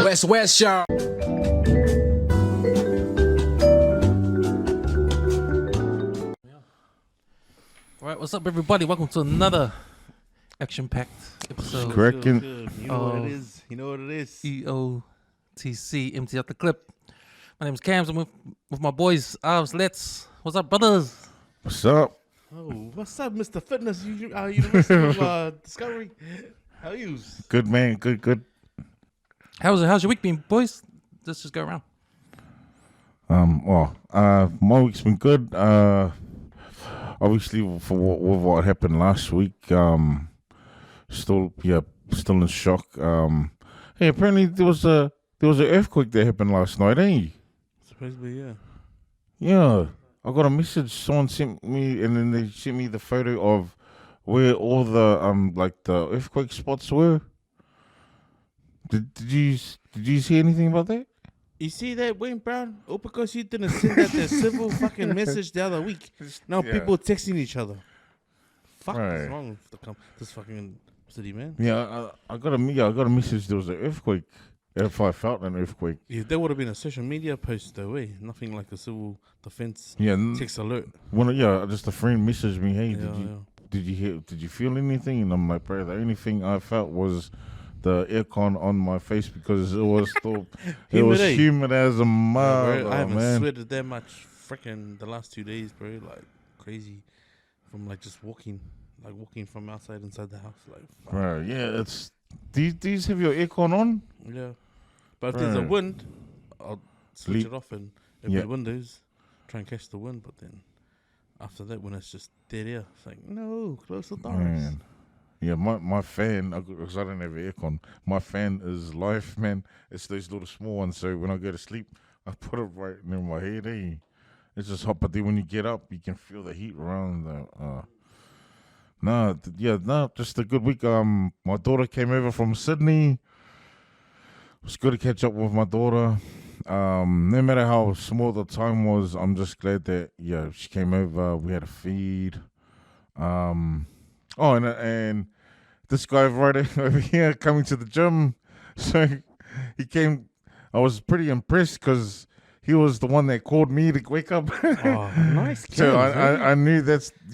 West, y'all. Alright, what's up, everybody? Welcome to another action-packed episode. Cracking. Good. You know what it is. You know what it is. EOTC, empty out the clip. My name's Camz. I'm with my boys, Lets. What's up, brothers? What's up? Oh, what's up, Mr. Fitness? University of Discovery. How are you? Good, man. Good. How's your week been, boys? Let's just go around. My week's been good. Obviously, for what happened last week, still in shock. Hey, apparently there was an earthquake that happened last night, eh? Supposedly, yeah. Yeah, I got a message. Someone sent me, and then they sent me the photo of where all the the earthquake spots were. Did you see anything about that? You see that, Wayne Brown? Oh, because you didn't send that civil fucking message the other week. Now people texting each other. Fuck, what's wrong with this fucking city, man? Yeah, I got a message. There was an earthquake. If I felt an earthquake, Yeah, there would have been a social media post though, eh? Nothing like a civil defense text alert. Just a friend messaged me. Hey, did you feel anything? And I'm like, bro, the only thing I felt was the aircon on my face because it was still humid as a mother. I haven't man. sweated that much freaking the last 2 days, bro. Like crazy, from like just walking from outside inside the house, like. Fuck. Right, yeah, it's. Do you have your aircon on? Yeah, but if there's a wind, I'll switch it off and open the windows, try and catch the wind. But then after that, when it's just dead air, it's like no, close the doors. Man. Yeah, my fan, because I don't have aircon, my fan is live, man. It's those little small ones, so when I go to sleep, I put it right near my head, eh? It's just hot, but then when you get up, you can feel the heat around just a good week. My daughter came over from Sydney. It was good to catch up with my daughter. No matter how small the time was, I'm just glad that, she came over. We had a feed. And this guy right over here coming to the gym, so he came. I was pretty impressed because he was the one that called me to wake up. Oh, nice. So I knew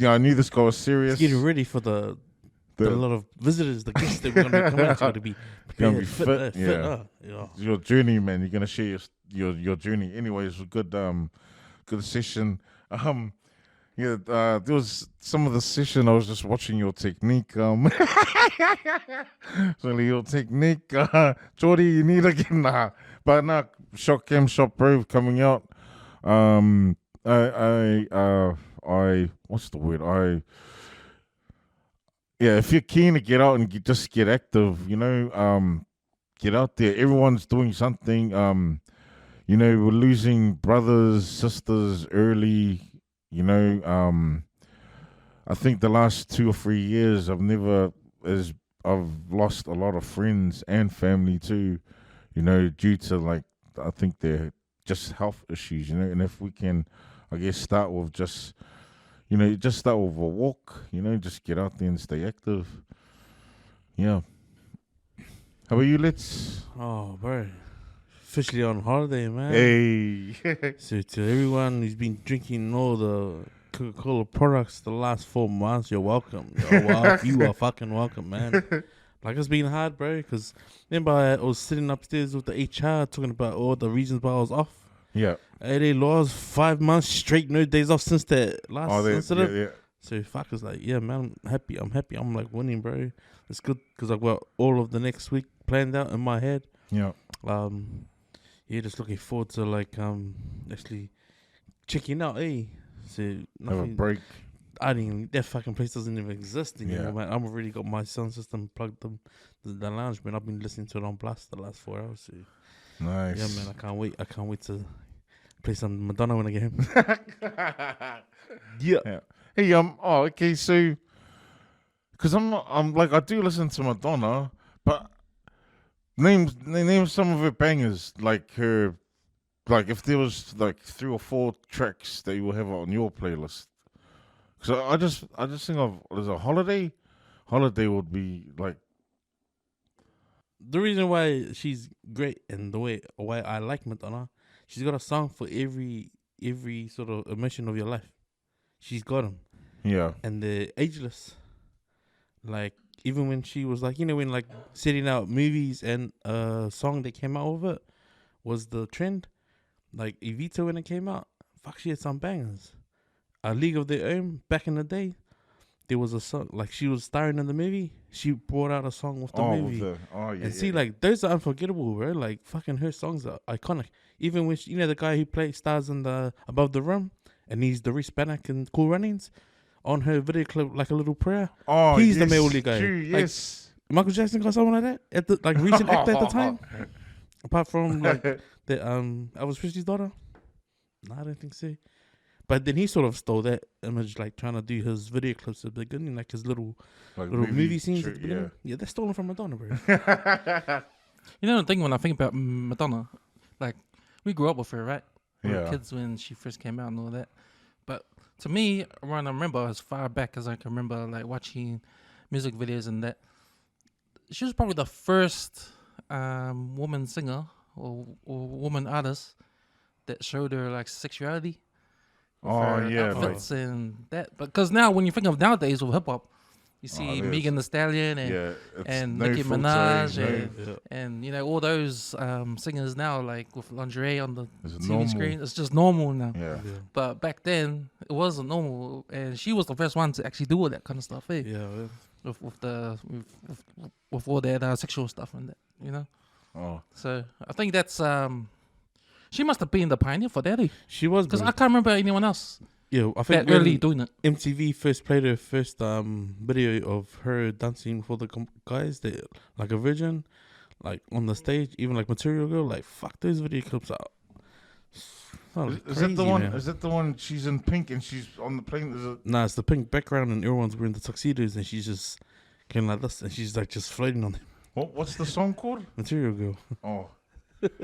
I knew this guy was serious. He's getting ready for the lot of visitors, the guests that we're going to come out. Got to be prepared, fit. Your journey, man. You're gonna share your journey. Anyways, it was good session. There was some of the session I was just watching your technique. So your technique, Jordy, you need to get but nah, Shop Cam Shop Brave coming out. What's the word? If you're keen to get out and just get active, get out there. Everyone's doing something. We're losing brothers, sisters early. I think the last 2 or 3 years I've lost a lot of friends and family too, due to I think they're just health issues, and if we can, I guess, start with just start with a walk, just get out there and stay active. Yeah. How about you, Let's? Oh, bro. Officially on holiday, man. Hey. So to everyone who's been drinking all the Coca-Cola products the last 4 months, you're welcome. You are fucking welcome, man. Like, it's been hard, bro, because remember I was sitting upstairs with the HR talking about all the reasons why I was off. Yeah. They lost 5 months straight, no days off since that last incident. Yeah. So fuck, it's like, yeah, man, I'm happy. I'm like winning, bro. It's good because I've got all of the next week planned out in my head. Yeah. Just looking forward to actually checking out, eh? So have a break. That fucking place doesn't even exist anymore, man. I've already got my sound system plugged in the lounge, man. I've been listening to it on blast the last 4 hours. So. Nice. Yeah, man, I can't wait to play some Madonna when I get home. Yeah. Hey, okay, so because I do listen to Madonna, but name some of her bangers, like her, if there was 3 or 4 tracks that you will have on your playlist. So I just think of there's a holiday would be the reason why she's great and the way why I like Madonna, she's got a song for every sort of emotion of your life. She's got them, Yeah. and they're ageless. Like even when she was like, when like setting out movies and a song that came out of it was the trend. Like Evita when it came out, fuck, she had some bangers. A League of Their Own back in the day. There was a song, like she was starring in the movie. She brought out a song with the movie. Yeah. And see, like, those are unforgettable, bro. Like, fucking her songs are iconic. Even when, she, the guy who stars in the Above the Rim, and he's the Reese Bannock in Cool Runnings, on her video clip, like a little prayer. Oh, he's yes, the male lead guy. True, like, yes. Michael Jackson got someone like that? At the, like, recent actor at the time? Apart from, like, the Elvis Presley's daughter? No, I don't think so. But then he sort of stole that image, like trying to do his video clips at the beginning, like his little movie scenes at the beginning. Yeah, they're stolen from Madonna, bro. The thing when I think about Madonna, like we grew up with her, right? We were Yeah. kids when she first came out and all that. But to me, when I remember as far back as I can remember, like watching music videos and that, she was probably the first woman singer or woman artist that showed her like sexuality. Oh, yeah. Outfits and that. Because now when you think of nowadays with hip hop, you see there's- Megan Thee Stallion and it's Nicki filter, Minaj and all those singers now, like with lingerie on the It's TV normal. screen. It's just normal now. Yeah. But back then it wasn't normal, and she was the first one to actually do all that kind of stuff. Yeah. With all that sexual stuff and that, Oh. So I think that's she must have been the pioneer for that, She was, because bro. I can't remember anyone else Yeah, I think that early doing it. MTV first played her first video of her dancing for the guys, that like a virgin, like on the stage, even like Material Girl. Like, fuck, those video clips out. Is that the one? Is that the one? She's in pink and she's on the plane. Is it? Nah, it's the pink background and everyone's wearing the tuxedos and she's just kind of like this and she's like just floating on them. What's the song called? Material Girl. Oh,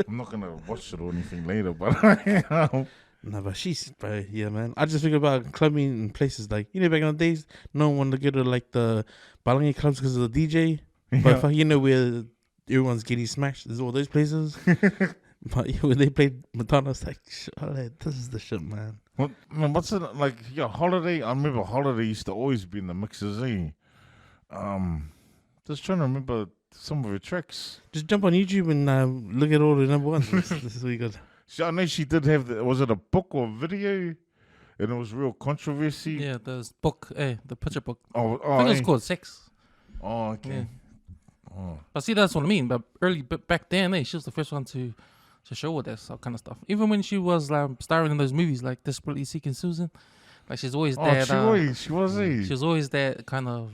I'm not gonna watch it or anything later, but Nah, but she's, bro, yeah, man. I just think about clubbing in places like, back in the days, no one wanted to go to like the Balangi clubs because of the DJ. But where everyone's getting smashed, there's all those places. But when they played Madonna, it's like, this is the shit, man. What's it like? Yeah, Holiday. I remember Holiday used to always be in the mixes. Just trying to remember some of her tracks. Just jump on YouTube and look at all the number ones. This is what you got. I know she did have was it a book or video? And it was real controversy. Yeah, the book, the picture book. Oh, I think it was called Sex. Oh, okay. Yeah. Oh. But see, that's what I mean. But back then, she was the first one to show all that kind of stuff. Even when she was starring in those movies like Desperately Seeking Susan, like she's always that. She was. She was always that kind of,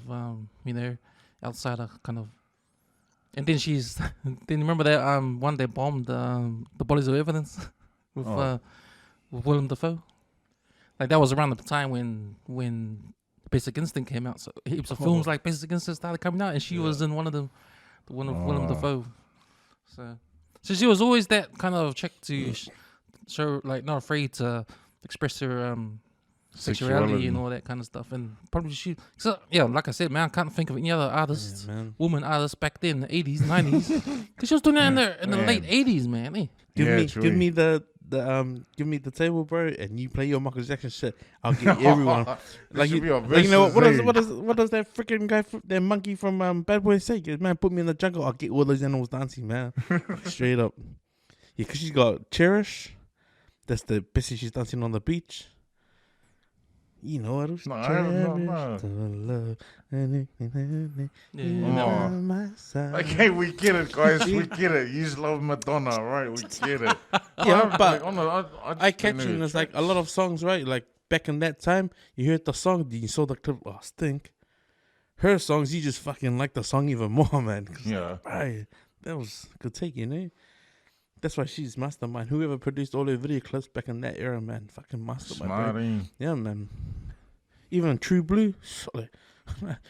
outsider kind of. And then then remember that one they bombed the Bodies of Evidence with Willem Dafoe. Like that was around the time when Basic Instinct came out. So heaps of films like Basic Instinct started coming out, and she was in one of them, the one of Willem Dafoe. So she was always that kind of chick to show, like, not afraid to express her sexuality and all that kind of stuff. And probably like I said, man, I can't think of any other artist, woman artist back then, the 80s, 90s, because she was doing that in the late 80s, man. Give me the table, bro, and you play your Michael Jackson shit. I'll get everyone. What does that freaking guy, that monkey from Bad Boys say? Man, put me in the jungle. I'll get all those animals dancing, man. Straight up. Yeah, because she's got Cherish. That's the bitch she's dancing on the beach. You know what? No, I don't know. Okay, we get it, guys. We get it. You just love Madonna, right? We get it. Yeah, but I just catch you, and it's like a lot of songs, right? Like back in that time, you heard the song, then you saw the clip. Oh, stink. Her songs, you just fucking like the song even more, man. Yeah. Right. That was a good take, That's why she's mastermind. Whoever produced all the video clips back in that era, man, fucking mastermind. Bro. Yeah, man. Even True Blue.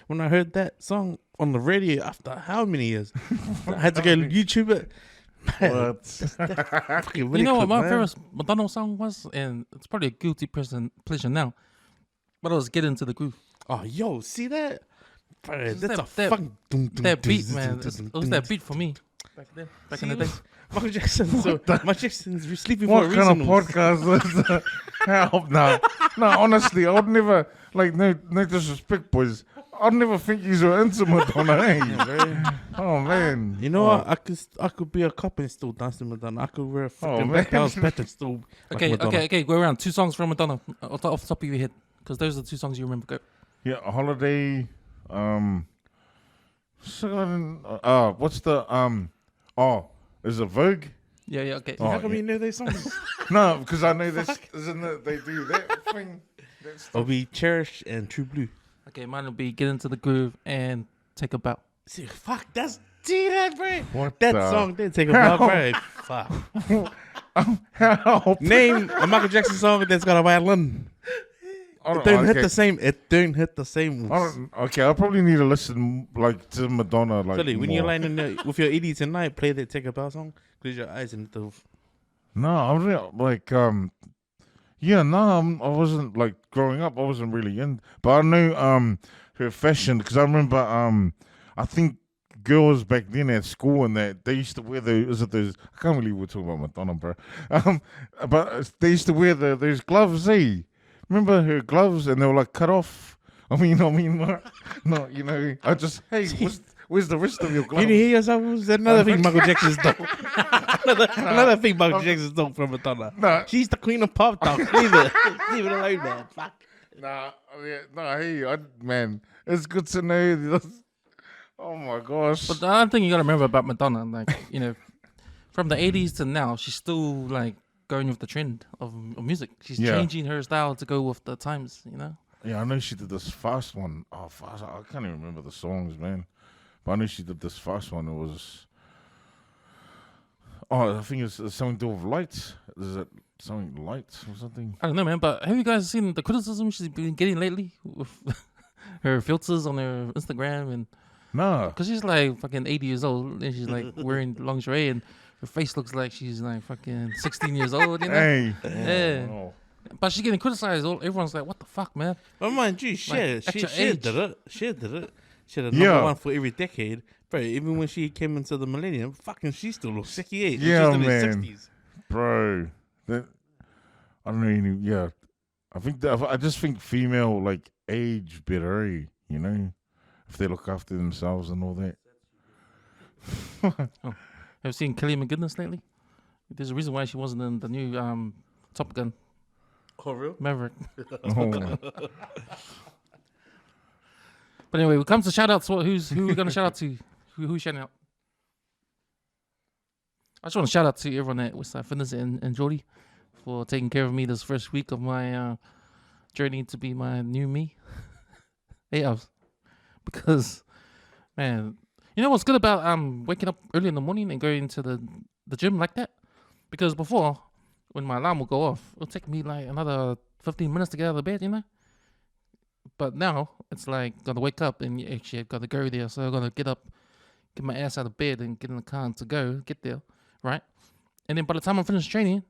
When I heard that song on the radio after how many years, I had to go YouTube it. What? You know what my favorite Madonna song was, and it's probably a guilty pleasure now, but it was Get Into the Groove. Oh, yo, see that? Bro, It's that's that- a fucking That beat, man. It was that beat for me back then. Back in the day. Michael Jackson. So Michael Jackson's sleeping for a What reason. kind of podcast is that? Help, no, honestly, I would never, like, no disrespect, boys. I'd never think you were into Madonna, eh? Oh, man. You know what? I could be a cop and still dance to Madonna. I could wear a fucking man. black house pet and still. Okay, like Madonna. okay. Go around. 2 songs from Madonna off the top of your head, because those are the 2 songs you remember. Go. Yeah, a holiday. What's the is it Vogue? Yeah. Okay. Oh, How come yeah. you know those songs? No, because I know this. Isn't it? They do that thing. That's I'll be Cherish and True Blue. Okay, mine will be Get Into the Groove and Take a Bow. See, fuck, that's that, bro. What That the song did take a while, bro. Fuck. help. Name a Michael Jackson song that's got a violin. It don't hit the same. It don't hit the same. Okay, I probably need to listen like to Madonna. Like, Silly, when more. you're lying in the, with your ED tonight, play that Take a Bow song. Close your eyes and the. No, I'm really, like yeah, no, I wasn't like growing up. I wasn't really in, but I knew her fashion because I remember I think girls back then at school and that they used to wear those. I can't believe we're talking about Madonna, bro. But they used to wear those gloves, eh? Remember her gloves, and they were like cut off. I mean, no, you know, I just hey, where's the rest of your gloves? Can you hear yourself? Was another thing Michael Jackson's dog. another thing Michael Jackson's dog from Madonna. Nah. She's the queen of pop dog. Leave it alone, man. Fuck. Hey, man, it's good to know. This. Oh my gosh! But the other thing you gotta remember about Madonna, like, you know, from the 80s to now, she's still like going with the trend of music. She's changing her style to go with the times, you know. Yeah, I know she did this fast one. Oh, fast! I can't even remember the songs, man. But I know she did this fast one. It was. Oh, I think it's something to do with lights. Is it something lights or something? I don't know, man. But have you guys seen the criticism she's been getting lately with her filters on her Instagram? And Nah. because she's like fucking 80 years old and she's like wearing lingerie and her face looks like she's like fucking 16 years old, you know? Hey. Yeah. Oh. But she's getting criticized. Everyone's like, what the fuck, man? But mind you, she at your age. did it. She did it. She had a number one for every decade. Bro, even when she came into the millennium, fucking she still looks 68. Yeah, She's in her man. 60s. Bro, that I don't know. Yeah, I just think female like age better, eh? You know, if they look after themselves and all that. Have you seen Kelly McGinnis lately? There's a reason why she wasn't in the new Top Gun Oh, real? Maverick. Oh. But anyway, when it comes to shout outs, who we gonna shout out to? Who's shouting out? I just want to shout out to everyone at Westside Fitness and Jordy for taking care of me this first week of my journey to be my new me. Because, man, you know what's good about waking up early in the morning and going to the gym like that? Because before, when my alarm would go off, it'll take me like another 15 minutes to get out of the bed, you know? But now, it's like, gotta wake up and actually gotta go there. So I gotta get up, get my ass out of bed and get in the car to go, get there, right? And then by the time I'm finished training,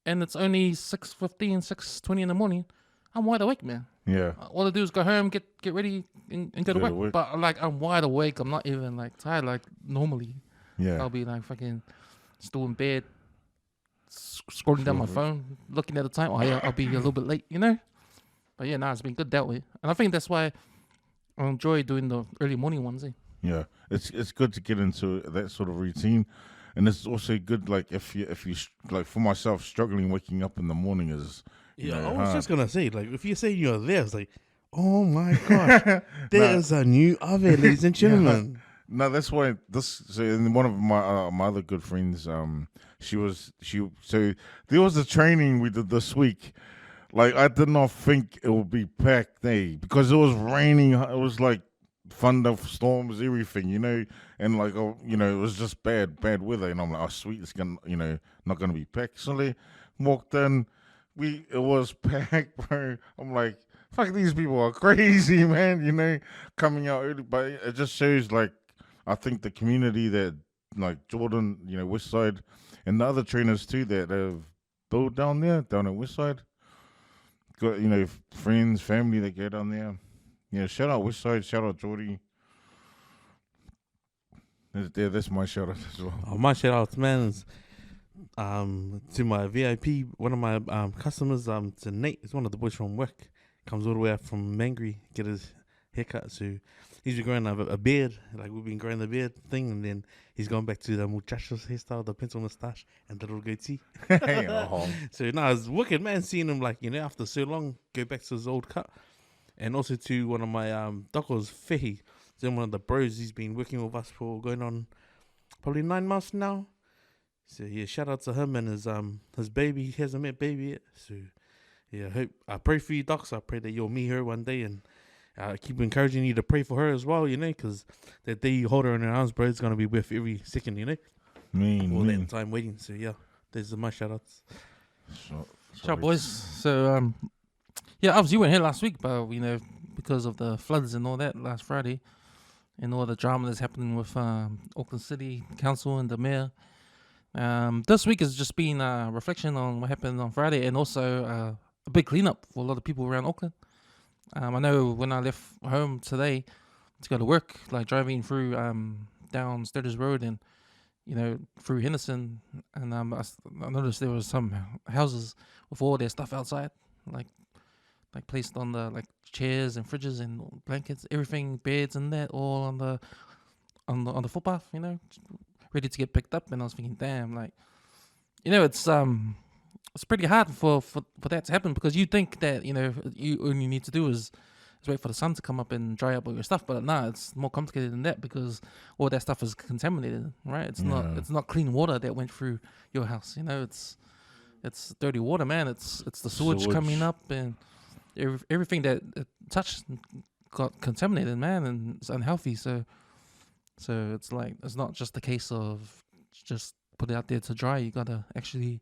and it's only 6:15, 6:20 in the morning, I'm wide awake, man. Yeah. All I do is go home, get ready, and go to Go to work. work. But like, I'm wide awake. I'm not even like tired like normally. Yeah. I'll be like fucking still in bed, scrolling down my phone, looking at the time. Oh yeah, I'll be a little bit late, you know. But yeah, it's been good that way, and I think that's why I enjoy doing the early morning ones. Eh? Yeah, it's good to get into that sort of routine, and it's also good like if you like for myself struggling waking up in the morning is Yeah, I was just gonna say, like, if you say you're there, it's like, oh my gosh, there's a new oven, ladies and gentlemen. No, that's why so and one of my other good friends, so there was a training we did this week. Like I did not think it would be packed day because it was raining. It was like thunderstorms, everything, you know, and like you know, it was just bad weather. And I'm like, oh sweet, it's gonna, you know, not gonna be packed. So they walked in, it was packed, bro. I'm like, fuck, these people are crazy, man. You know, coming out early, but it just shows like I think the community that like Jordan, you know, Westside, and the other trainers too that have built down at Westside. Got, you know, friends, family that go down there. Yeah, shout out Westside, shout out Geordie. That's my shout out as well. Oh, my shout outs, man, is to my VIP, one of my customers, to Nate. He's one of the boys from work. Comes all the way up from Mangry, get his haircut. So he's been growing a beard, like we've been growing the beard thing, and then he's going back to the muchachos hairstyle, the pencil mustache, and the little goatee. So now it's wicked, man, seeing him like, after so long, go back to his old cut. And also to one of my docos, Fehi. He's one of the bros. He's been working with us for going on probably 9 months now. So yeah, shout out to him and his baby. He hasn't met baby yet. So yeah, I pray for you, docs. I pray that you'll meet her one day, and I keep encouraging you to pray for her as well, because that day you hold her in your arms, bro, it's gonna be worth every second, all that time waiting. So yeah, there's my shout outs. Shout out, boys. So yeah, obviously you weren't here last week, but because of the floods and all that last Friday, and all the drama that's happening with Auckland City Council and the mayor. This week has just been a reflection on what happened on Friday, and also a big cleanup for a lot of people around Auckland. I know when I left home today to go to work, like driving through down Sturgis Road and through Henderson, and I noticed there was some houses with all their stuff outside, like placed on the chairs and fridges and blankets, everything, beds and that, all on the footpath, ready to get picked up. And I was thinking, damn, it's pretty hard for that to happen, because you think that all you need to do is wait for the sun to come up and dry up all your stuff, but nah, it's more complicated than that, because all that stuff is contaminated, right? It's not clean water that went through your house. It's dirty water, man. It's the sewage coming up, and everything that it touched got contaminated, man, and it's unhealthy. So it's it's not just a case of just put it out there to dry. You gotta actually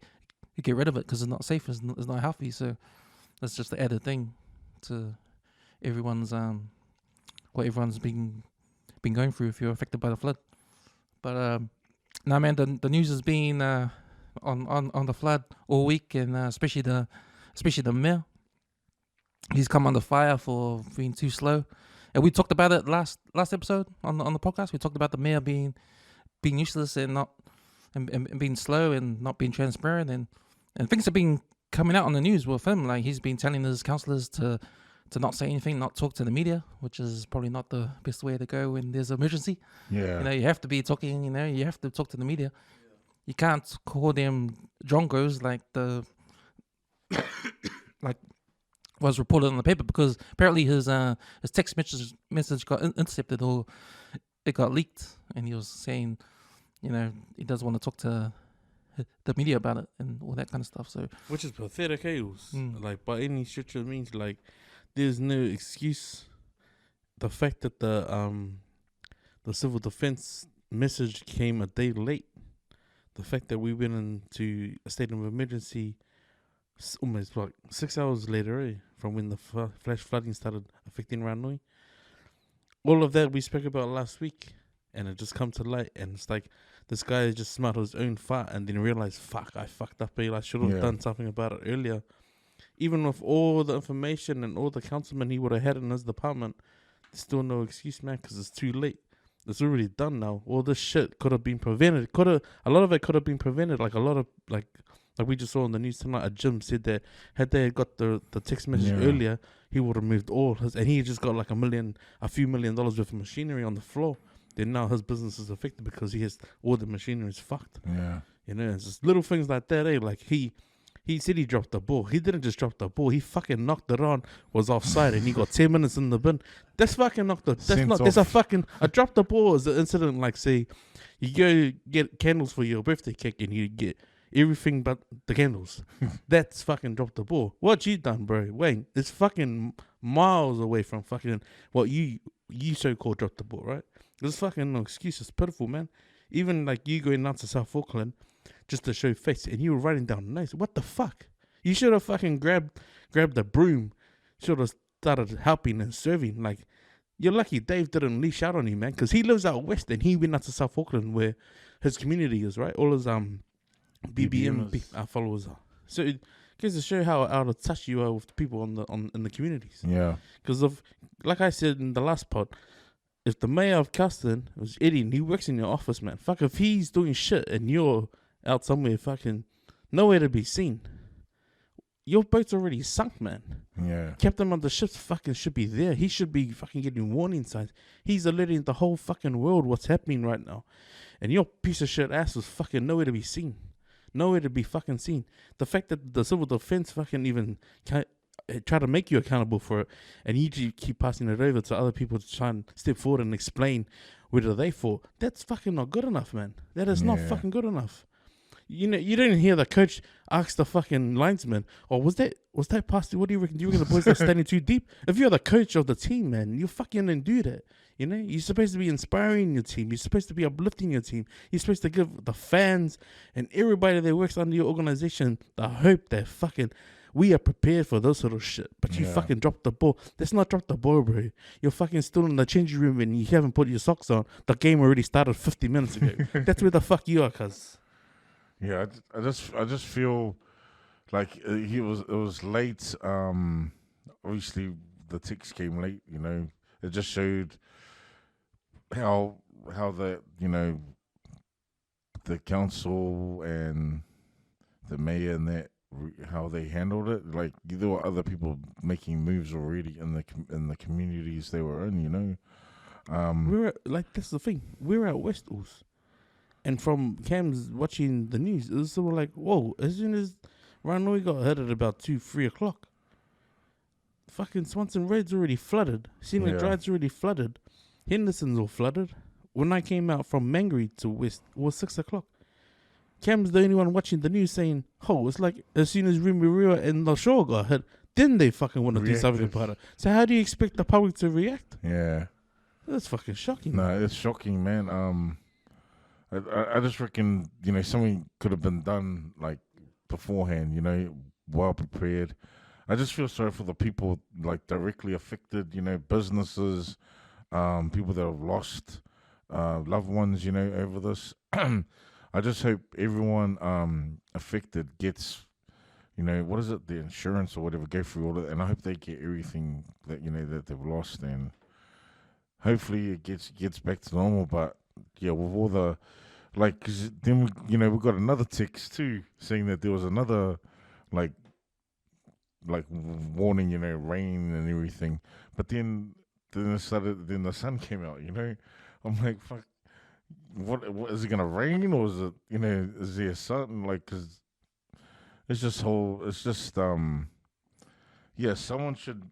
get rid of it, because it's not safe. It's not healthy. So that's just the added thing to everyone's what everyone's been going through if you're affected by the flood. But now, man, the news has been on the flood all week, and especially the mayor. He's come under fire for being too slow, and we talked about it last episode on the podcast. We talked about the mayor being useless and not and being slow and not being transparent, and things have been coming out on the news with him. Like, he's been telling his councillors to not say anything, not talk to the media, which is probably not the best way to go when there's an emergency. Yeah, you have to be talking. You have to talk to the media. You can't call them drongos like was reported on the paper, because apparently his text message got intercepted, or it got leaked, and he was saying, he doesn't want to talk to the media about it and all that kind of stuff. So, which is pathetic, by any stretch of means, there's no excuse. The fact that the civil defense message came a day late, the fact that we went into a state of emergency almost 6 hours later, from when the flash flooding started affecting Ranui. All of that we spoke about last week, and it just come to light, and it's like this guy just smelled his own fart and then realized, fuck, I fucked up, I should have done something about it earlier. Even with all the information and all the councilmen he would have had in his department, there's still no excuse, man, because it's too late. It's already done now. All this shit could have been prevented. A lot of it could have been prevented. Like we just saw on the news tonight, Jim said that had they got the text message earlier, he would have moved all his, and he just got like a few $1 million worth of machinery on the floor. Then now his business is affected because he has all the machinery is fucked. Yeah, it's just little things like that. Like he said he dropped the ball. He didn't just drop the ball. He fucking knocked it on, was offside, and he got 10 minutes in the bin. That's fucking knocked it. There's a drop the ball is an incident like, say, you go get candles for your birthday cake and you get everything but the candles. That's fucking drop the ball. What you done, bro? Wayne, it's fucking miles away from fucking what you so-called drop the ball, right? There's fucking no excuse. It's pitiful, man. Even like you going out to South Auckland just to show face, and you were writing down notes. What the fuck? You should have fucking grabbed the broom. Should have started helping and serving. Like, you're lucky Dave didn't leash out on you, man, because he lives out west and he went out to South Auckland where his community is, right? All his BBM followers are. So goes to show how out of touch you are with the people in the communities. Yeah. Because like I said in the last pod, if the mayor of Caston was Eddie and he works in your office, man, fuck, if he's doing shit and you're out somewhere fucking nowhere to be seen, your boat's already sunk, man. Yeah. Captain of the ship fucking should be there. He should be fucking getting warning signs. He's alerting the whole fucking world what's happening right now. And your piece of shit ass is fucking nowhere to be seen. Nowhere to be fucking seen. The fact that the civil defense fucking even try to make you accountable for it, and you keep passing it over to other people to try and step forward and explain whether they fought, that's fucking not good enough, man. That is not fucking good enough. You know, you didn't hear the coach ask the fucking linesman, "Oh, was that past? What do you reckon? Do you reckon the boys are standing too deep?" If you're the coach of the team, man, you fucking didn't do that. You know, you're supposed to be inspiring your team. You're supposed to be uplifting your team. You're supposed to give the fans and everybody that works under your organization the hope that fucking we are prepared for those sort of shit. But you fucking dropped the ball. That's not drop the ball, bro. You're fucking still in the changing room and you haven't put your socks on. The game already started 50 minutes ago. That's where the fuck you are, cuz. Yeah, I just feel like it was late. Obviously the text came late. You know, it just showed how the the council and the mayor and that how they handled it. Like there were other people making moves already in the communities they were in. You know, that's the thing. We're at WesWes. And from Camz watching the news, it was sort of like, whoa, as soon as Ranoi got hit at about 2-3 o'clock, fucking Swanson Road's already flooded. Scenic Drive's already flooded. Henderson's all flooded. When I came out from Mangere to West, it was 6 o'clock. Cam's the only one watching the news saying, oh, it's like as soon as Rimuria and the shore got hit, then they fucking want to do something about it. So how do you expect the public to react? Yeah. That's fucking shocking. No, it's shocking, man. I just reckon, you know, something could have been done like beforehand, you know, well prepared. I just feel sorry for the people like directly affected, you know, businesses, people that have lost loved ones, you know, over this. I just hope everyone affected gets, you know, what is it, the insurance or whatever, go through all of it, and I hope they get everything that, you know, that they've lost, and hopefully it gets back to normal. But yeah, with all the, like, 'cause then we got another text too saying that there was another like warning, you know, rain and everything. But then the sun came out, you know. I'm like, fuck, what is it gonna rain, or is it, you know, is there something like, 'cause it's just someone should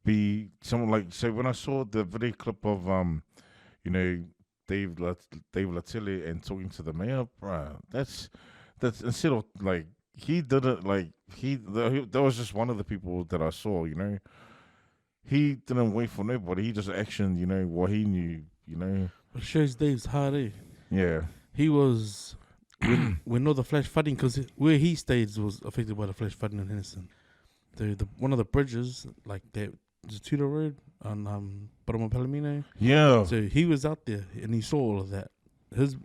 be someone like, so when I saw the video clip of you know, Dave Latili and talking to the mayor, bruh, that's instead of like he did it like that was just one of the people that I saw, you know. He didn't wait for nobody. He just actioned, you know, what he knew, you know. It shows Dave's hard, eh? Yeah. He was when all the flash flooding, because where he stayed was affected by the flash flooding in Henderson. The one of the bridges, like the Tudor Road on Parama Palomino. Yeah. So he was out there and he saw all of that. His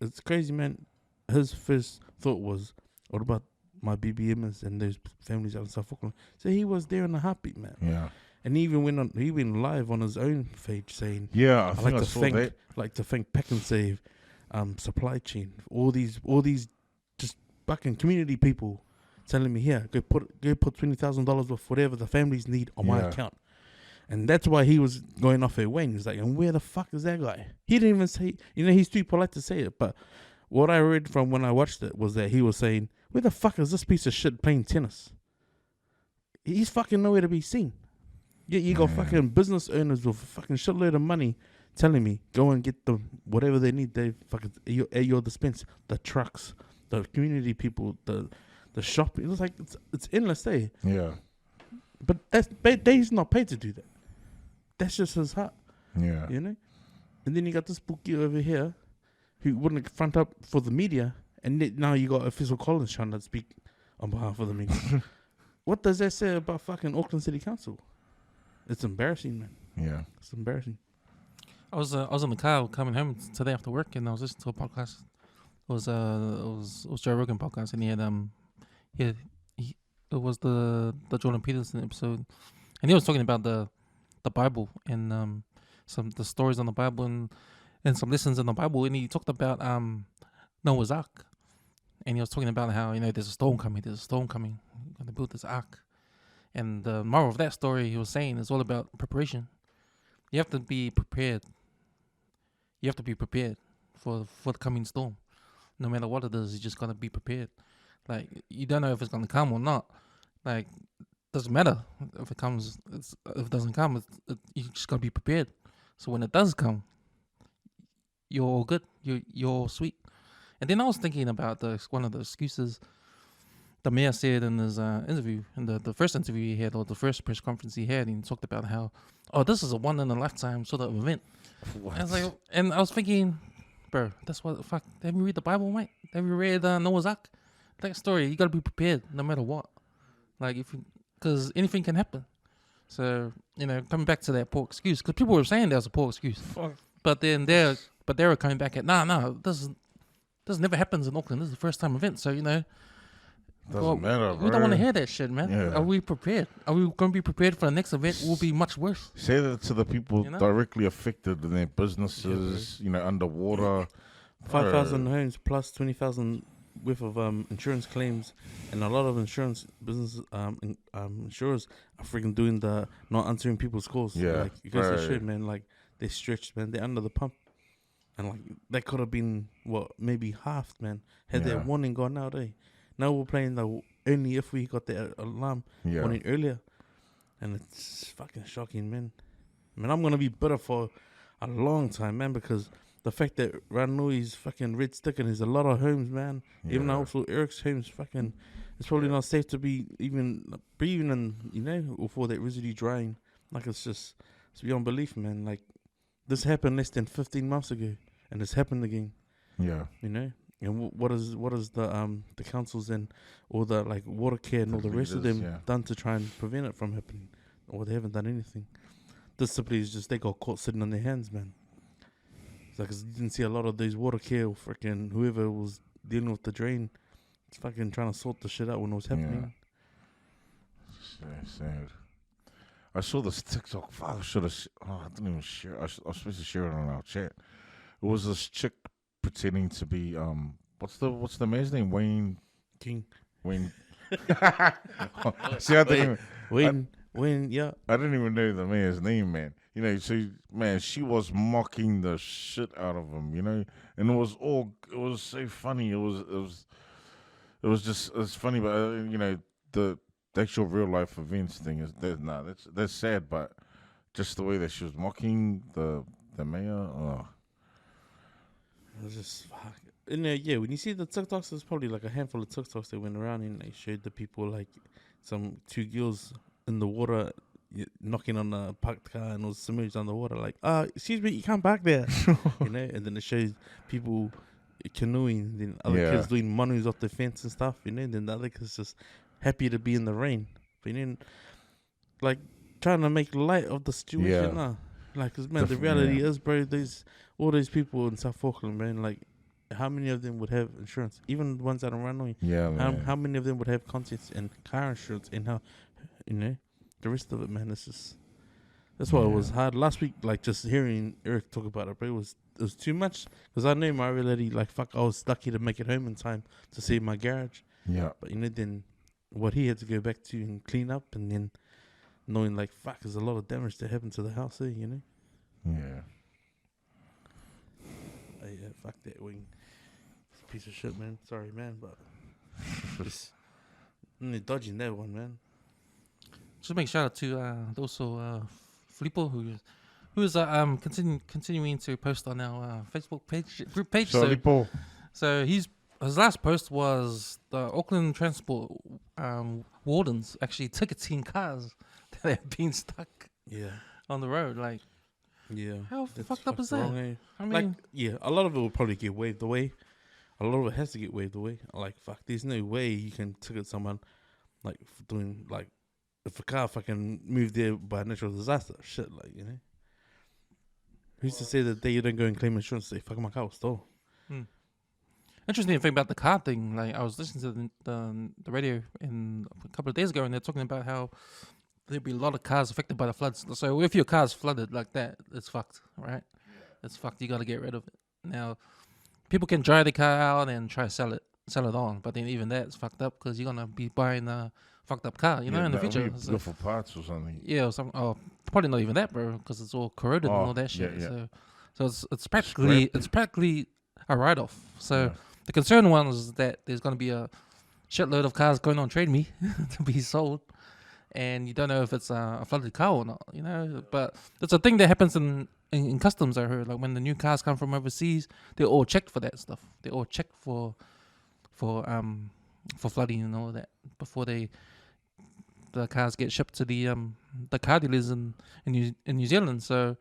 it's crazy, man. His first thought was, what about my BBMers and those families out in South Auckland? So he was there in a heartbeat, man. Yeah. And he even went live on his own page saying, yeah, I think I saw that. Like to thank Pack and Save, supply chain, all these just fucking community people telling me, here, go put $20,000 worth whatever the families need on my account. And that's why he was going off at Wayne. He was like, and where the fuck is that guy? He didn't even say, you know, he's too polite to say it. But what I read from when I watched it was that he was saying, where the fuck is this piece of shit playing tennis? He's fucking nowhere to be seen. Yeah, you got fucking business owners with a fucking shitload of money telling me, go and get them whatever they need. They fucking at your dispense, the trucks, the community people, the shop. It was like it's endless, eh? Yeah. But he's not paid to do that. That's just his heart. Yeah. You know? And then you got this bookie over here who wouldn't front up for the media, and now you got Official Collins trying to speak on behalf of the media. What does that say about fucking Auckland City Council? It's embarrassing, man. Yeah. It's embarrassing. I was in the car coming home today after work, and I was listening to a podcast. It was Joe Rogan podcast, and he It was the Jordan Peterson episode, and he was talking about the Bible and the stories on the Bible and some lessons in the Bible, and he talked about Noah's Ark, and he was talking about how there's a storm coming, we're gonna build this ark, and the moral of that story he was saying is all about preparation. You have to be prepared. You have to be prepared for the coming storm. No matter what it is, you just gotta be prepared. Like, you don't know if it's gonna come or not. Like, doesn't matter if it comes. If it doesn't come, you just gotta be prepared. So when it does come, you're all good. You're all sweet. And then I was thinking about one of the excuses the mayor said in his interview, in the first interview he had, or the first press conference he had, and he talked about how, this is a one in a lifetime sort of event. And I was thinking, bro, that's what the fuck. Have you read the Bible, mate? Have you read Noah's Ark? That story, you gotta be prepared no matter what. Like, because anything can happen. So, coming back to that poor excuse, because people were saying that was a poor excuse. But then they were coming back at, this never happens in Auckland. This is the first time event. So, doesn't matter, bro. We don't want to hear that shit, man. Yeah. Are we prepared? Are we going to be prepared for the next event? Will be much worse. Say that to the people directly affected in their businesses, underwater. 5,000 homes plus 20,000 worth of insurance claims, and a lot of insurance business insurers are freaking doing the not answering people's calls. Yeah, like, you guys are shit, man. Like, they're stretched, man. They're under the pump, and like that could have been maybe half, man. Had that warning gone out, Now we're playing the only if we got the alarm warning earlier, and it's fucking shocking, man. I mean, I'm gonna be bitter for a long time, man, because the fact that Ranui's fucking red sticking is a lot of homes, man. Yeah. Even also Eric's homes, fucking, it's probably not safe to be even breathing and, before that residue drying. Like, it's beyond belief, man. Like, this happened less than 15 months ago, and it's happened again. Yeah. And what is the councils and all the like water care and all the rest of them done to try and prevent it from happening? Or they haven't done anything. This simply is just they got caught sitting on their hands, man. It's like, 'cause you didn't see a lot of these water care or freaking whoever was dealing with the drain. It's fucking trying to sort the shit out when it was happening. Sad. I saw this TikTok. Fuck, I didn't even share. I was supposed to share it on our chat. It was this chick pretending to be what's the man's name? Wayne King. Wayne. See, I didn't I didn't even know the man's name, man. She was mocking the shit out of him, and it was so funny. It was funny, but the actual real life events thing that's sad, but just the way that she was mocking the mayor. It was just fuck. In there, when you see the TikToks, there's probably like a handful of TikToks that went around and they showed the people like some two girls in the water knocking on a parked car and was submerged underwater. Like, excuse me, you can't park there. And then it shows people canoeing, then other kids doing manu's off the fence and stuff. Then the other kids just happy to be in the rain. But then, like, trying to make light of the situation. Like, 'cause, man, the reality is, bro, all those people in South Auckland, man, like, how many of them would have insurance? Even the ones that are running. How many of them would have contents and car insurance and how, the rest of it, man, that's why it was hard. Last week, like, just hearing Eric talk about it, bro, it was too much. Because I know my reality, like, fuck, I was lucky to make it home in time to save my garage. Yeah. But, then what he had to go back to and clean up, and then knowing, like, fuck, there's a lot of damage that happened to the house, Yeah. Yeah, fuck that wing. It's a piece of shit, man. Sorry, man, but just dodging that one, man. Just make shout out to also Filippo, who is continuing to post on our Facebook group page. So his last post was the Auckland Transport wardens actually ticketing cars that have been stuck on the road. Like, how fucked up is that? Wrong, I mean, like, a lot of it will probably get waved away. A lot of it has to get waved away. Like, fuck, there's no way you can ticket someone like for doing, like, if a car fucking moved there by a natural disaster, shit, like, Who's to say that you don't go and claim insurance? Say, fuck, my car was stolen. Interesting thing about the car thing, like I was listening to the radio a couple of days ago, and they're talking about how there'll be a lot of cars affected by the floods. So if your car's flooded like that, it's fucked, right? It's fucked. You got to get rid of it. Now, people can dry the car out and try to sell it on, but then even that's fucked up because you're gonna be buying a fucked up car, you know, in the future. Go for parts or something. Yeah, or some. Oh, probably not even that, bro, because it's all corroded and all that shit. Yeah. So it's practically a write off. So the concern one is that there's gonna be a shitload of cars going on Trade Me to be sold, and you don't know if it's a flooded car or not, you know. But it's a thing that happens in customs, I heard. Like when the new cars come from overseas, they're all checked for that stuff. They're all checked for flooding and all that before the cars get shipped to the car dealers in New Zealand. So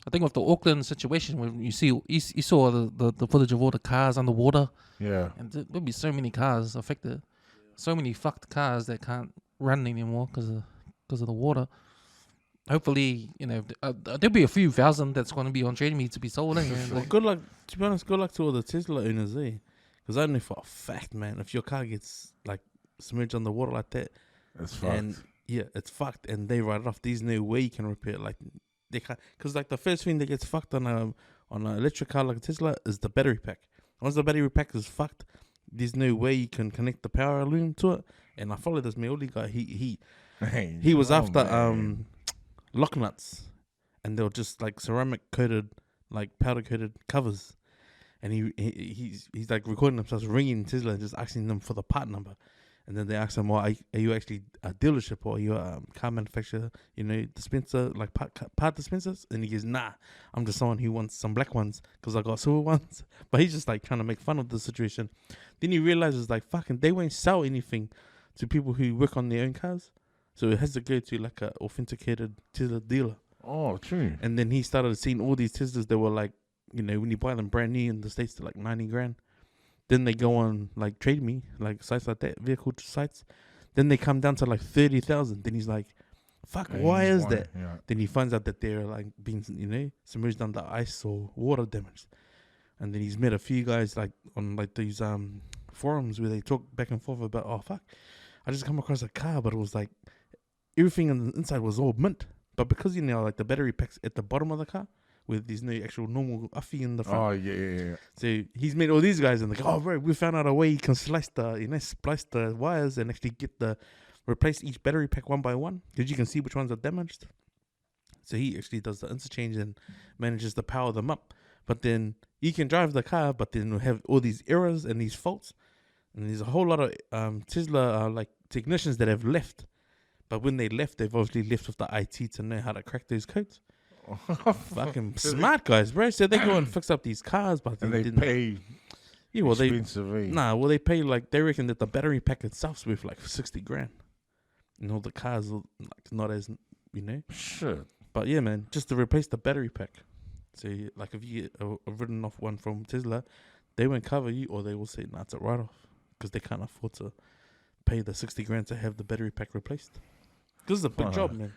I think with the Auckland situation, when you saw the footage of all the cars underwater, and there'll be so many cars affected, so many fucked cars that can't run anymore because of the water. Hopefully, you know, there'll be a few thousand that's going to be on Trade Me to be sold. Well, good luck. To be honest, good luck to all the Tesla owners, eh? Because I know for a fact, man, if your car gets like submerged underwater like that, it's fucked. And it's fucked, and they write it off. There's no way you can repair it. Like they can't, because like the first thing that gets fucked on an electric car like a Tesla is the battery pack. Once the battery pack is fucked, there's no way you can connect the power loom to it. And I follow this Maoli guy. He was after lock nuts, and they were just like ceramic coated, like powder coated covers. And he's like recording himself ringing Tesla and just asking them for the part number. And then they ask him, well, are you actually a dealership or are you a car manufacturer, you know, dispenser, like part dispensers? And he goes, nah, I'm just someone who wants some black ones because I got silver ones. But he's just like trying to make fun of the situation. Then he realizes like, fucking, they won't sell anything to people who work on their own cars. So it has to go to like a authenticated Tesla dealer. Oh, true. And then he started seeing all these Teslas that were like, you know, when you buy them brand new in the States, they're like 90 grand. Then they go on like Trade Me, like sites like that, vehicle sites. Then they come down to like 30,000. Then he's like, fuck, why is that? Yeah. Then he finds out that they're like being, you know, submerged under ice or water damage. And then he's met a few guys like on like these forums where they talk back and forth about, oh fuck, I just come across a car, but it was like everything on the inside was all mint. But because, you know, like the battery packs at the bottom of the car, with these no actual normal uffy in the front. Oh, yeah. So he's met all these guys and they're like, oh, bro, we found out a way you can splice the wires and actually replace each battery pack one by one because you can see which ones are damaged. So he actually does the interchange and manages to power them up. But then you can drive the car, but then we'll have all these errors and these faults. And there's a whole lot of Tesla like technicians that have left. But when they left, they've obviously left with the IT to know how to crack those codes. Fucking smart guys, bro. So they go and fix up these cars, but they pay. Yeah, well, they pay like they reckon that the battery pack itself's worth like 60 grand. You know, the cars are like not as, you know. Shit. But yeah, man, just to replace the battery pack. So like if you get a written off one from Tesla, they won't cover you, or they will say, nah, it's a write off because they can't afford to pay the 60 grand to have the battery pack replaced. This is a big job, man.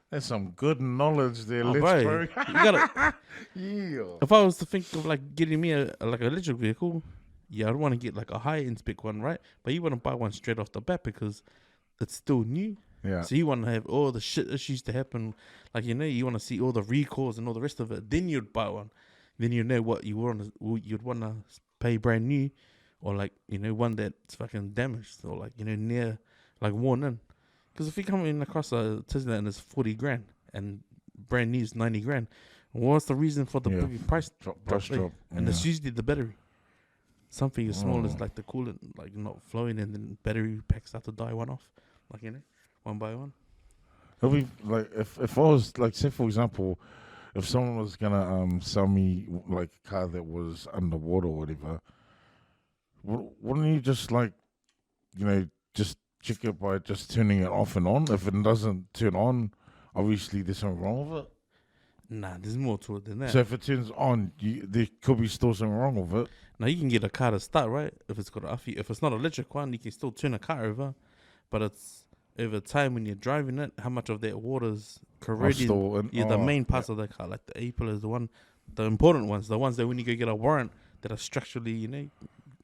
There's some good knowledge there, bro. You gotta. Yeah. If I was to think of like getting me an electric vehicle, yeah, I'd want to get like a high-end spec one, right? But you want to buy one straight off the bat because it's still new. Yeah. So you want to have all the shit issues to happen, like, you know, you want to see all the recalls and all the rest of it. Then you'd buy one. Then you know what you'd want to pay brand new, or like, you know, one that's fucking damaged or like, you know, near like worn in. Because if you come in across a Tesla and it's 40 grand and brand new is 90 grand, what's the reason for the big price drop? And it's usually the battery. Something as small as like the coolant, like not flowing, and then battery packs start to die one off, like, you know, one by one. It'll be like if I was like, say for example, if someone was gonna sell me like a car that was underwater or whatever, wouldn't you just like, you know, just check it by just turning it off and on? If it doesn't turn on, obviously there's something wrong with it. Nah, there's more to it than that. So if it turns on, there could be still something wrong with it. Now you can get a car to start, right? If it's got an uffy. If it's not an electric one, you can still turn a car over. But it's over time when you're driving it, how much of that water's corroding the main parts of the car, like the A-pillar is the important ones, the ones that when you go get a warrant that are structurally, you know,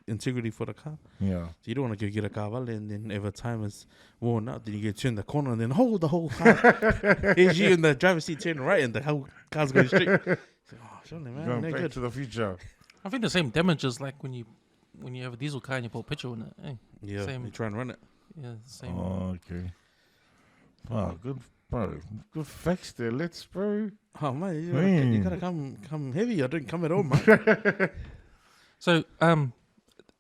integrity for the car. Yeah. So you don't want to go get a car valet and then over time it's worn out. Then you get turn the corner and then hold the whole car. Here's you in the driver's seat turning right and the whole car's going straight. It's like, oh, surely, man. Going No back good. to the future. I think the same damages like when you have a diesel car and you put petrol in it. Eh? Yeah, Same. you try and run it. Yeah, same. Oh, okay. Wow, good, bro. Good facts there. Let's, bro. Oh, man, you Man. gotta come heavy. I didn't come at all, man. So,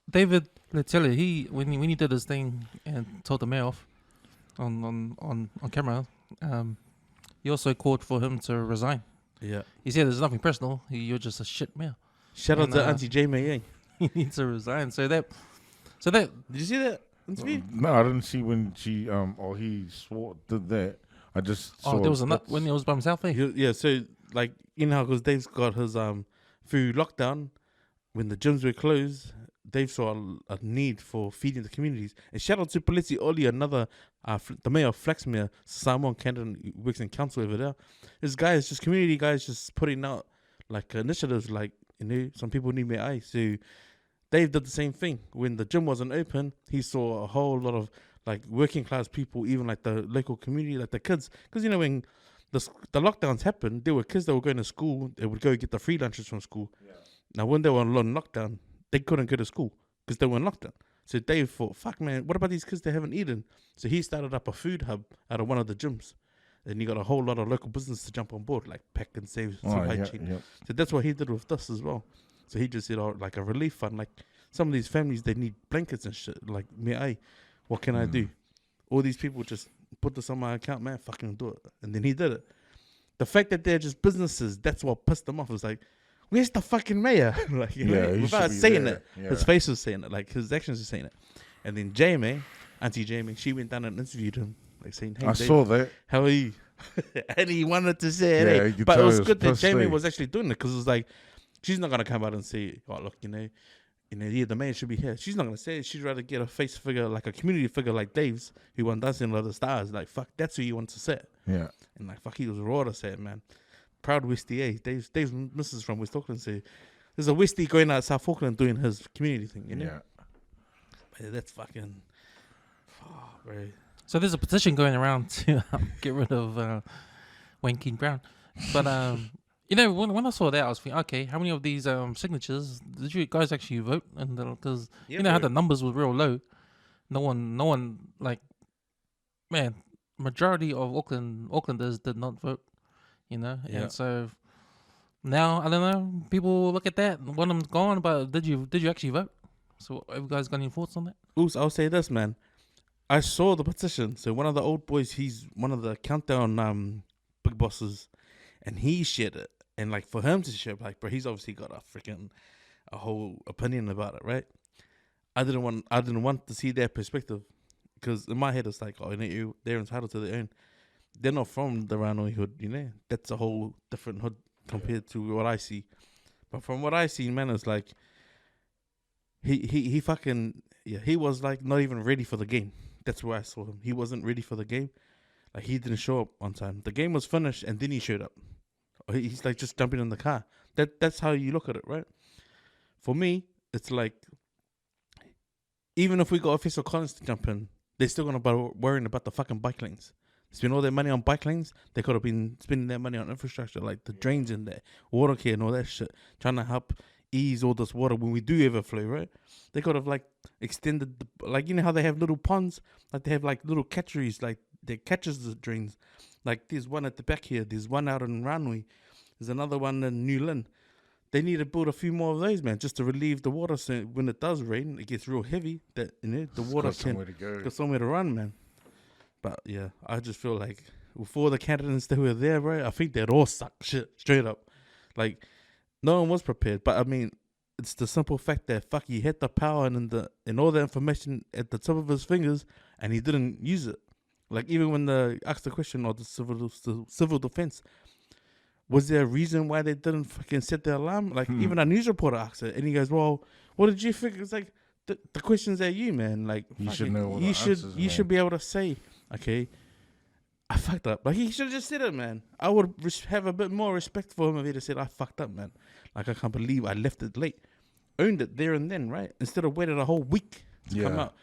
David Leteli, when he did his thing and told the mayor off on camera, he also called for him to resign. Yeah. He said there's nothing personal. You're just a shit mayor. Shout out And, to Auntie Jamie, eh? He needs to resign. So that Did you see that interview? No, I didn't see when she or he did that. I just saw there was that's- when he was by himself. Eh? Yeah, so like you know, because Dave's got his through lockdown when the gyms were closed, Dave saw a need for feeding the communities. And shout out to Polisi Oli, another the mayor of Flaxmere, Simon Canton, who works in council over there. This guy is just community guys just putting out like initiatives like, you know, some people need my eye. So Dave did the same thing. When the gym wasn't open, he saw a whole lot of like working class people, even like the local community, like the kids. Because, you know, when the lockdowns happened, there were kids that were going to school. They would go get the free lunches from school. Yeah. Now, when they were on lockdown, they couldn't go to school because they were in lockdown. So Dave thought, fuck, man, what about these kids that haven't eaten? So he started up a food hub out of one of the gyms. And you got a whole lot of local business to jump on board, like Pack and Save, hygiene. Yeah. So that's what he did with us as well. So he just said, oh, like a relief fund. Like some of these families, they need blankets and shit. Like, me, what can I do? All these people just put this on my account, man, fucking do it. And then he did it. The fact that they're just businesses, that's what pissed them off. It was like, where's the fucking mayor? Like, you know, without saying it. Yeah. His face was saying it. Like, his actions were saying it. And then Jamie, Auntie Jamie, she went down and interviewed him. Like saying, hey, I Dave, saw that. how are you? And he wanted to say it. Yeah, But it was good that pissed, Jamie eh? was actually doing it because it was like, she's not going to come out and say, oh, look, yeah, the mayor should be here. She's not going to say it. She'd rather get a face figure, like a community figure like Dave's, who won Dancing with the Stars. Like, fuck, that's who you want to say it. Yeah. And like, fuck, he was raw to say it, man. Proud Westie, eh? Dave's missus from West Auckland, so there's a Westie going out South Auckland doing his community thing, you know? Yeah. But that's fucking, bro. So there's a petition going around to get rid of Wayne King Brown. But you know, when I saw that, I was thinking, okay, how many of these signatures did you guys actually vote? And because you know how the numbers were real low, no one like, man, majority of Aucklanders did not vote. You know, and so now I don't know. People look at that, one of them's gone. But did you actually vote? So have you guys got any thoughts on that? Oops, I'll say this, man. I saw the petition. So one of the old boys, he's one of the countdown big bosses, and he shared it. And like for him to share, like, bro, he's obviously got a whole opinion about it, right? I didn't want to see their perspective because in my head it's like, oh, they're entitled to their own. They're not from the Ranoi hood, you know. That's a whole different hood compared to what I see. But from what I see, man, it's like he fucking he was like not even ready for the game. That's where I saw him. He wasn't ready for the game. Like he didn't show up on time. The game was finished and then he showed up. He's like just jumping in the car. That's how you look at it, right? For me, it's like even if we got official Collins to jump in, they're still gonna be worrying about the fucking bike lanes. Spend all their money on bike lanes. They could have been spending their money on infrastructure like the drains in there, water care and all that shit, trying to help ease all this water when we do overflow, right? They could have like extended like, you know how they have little ponds, like they have like little catcheries, like they catches the drains. Like there's one at the back here, there's one out in Ranui, there's another one in New Lynn. They need to build a few more of those, man, just to relieve the water. So when it does rain, it gets real heavy. That the water got somewhere to run, man. But yeah, I just feel like with all the candidates that were there, bro, I think they'd all suck shit straight up. Like no one was prepared. But I mean, it's the simple fact that fuck, he had the power and all the information at the tip of his fingers, and he didn't use it. Like even when they asked the question of the civil defense, was there a reason why they didn't fucking set the alarm? Like even a news reporter asked it, and he goes, "Well, what did you think?" It's like the questions at you, man. Like you should know. All you the should answers, you man. should be able to say, okay, I fucked up. Like he should have just said it, man. I would have a bit more respect for him if he'd have said, "I fucked up, man. Like I can't believe I left it late." owned it there and then, right? Instead of waited a whole week to come Yeah. out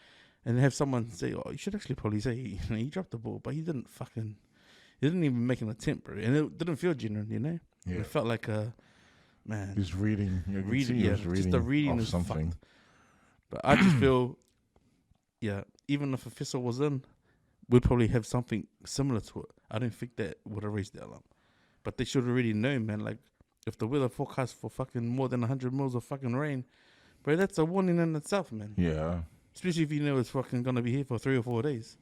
and have someone say, "Oh, you should actually probably say he dropped the ball," but he didn't even make an attempt, bro, and it didn't feel genuine, you know. Yeah. It felt like a man. He's reading. You can Reading, see he yeah, was just reading the reading off is something. fucked. But I just feel, yeah, even if a Fissel was in, we'd probably have something similar to it. I don't think that would have raised the alarm. But they should have already known, man. Like, if the weather forecast for fucking more than 100 mils of fucking rain, bro, that's a warning in itself, man. Yeah. Especially if you know it's fucking gonna be here for 3 or 4 days.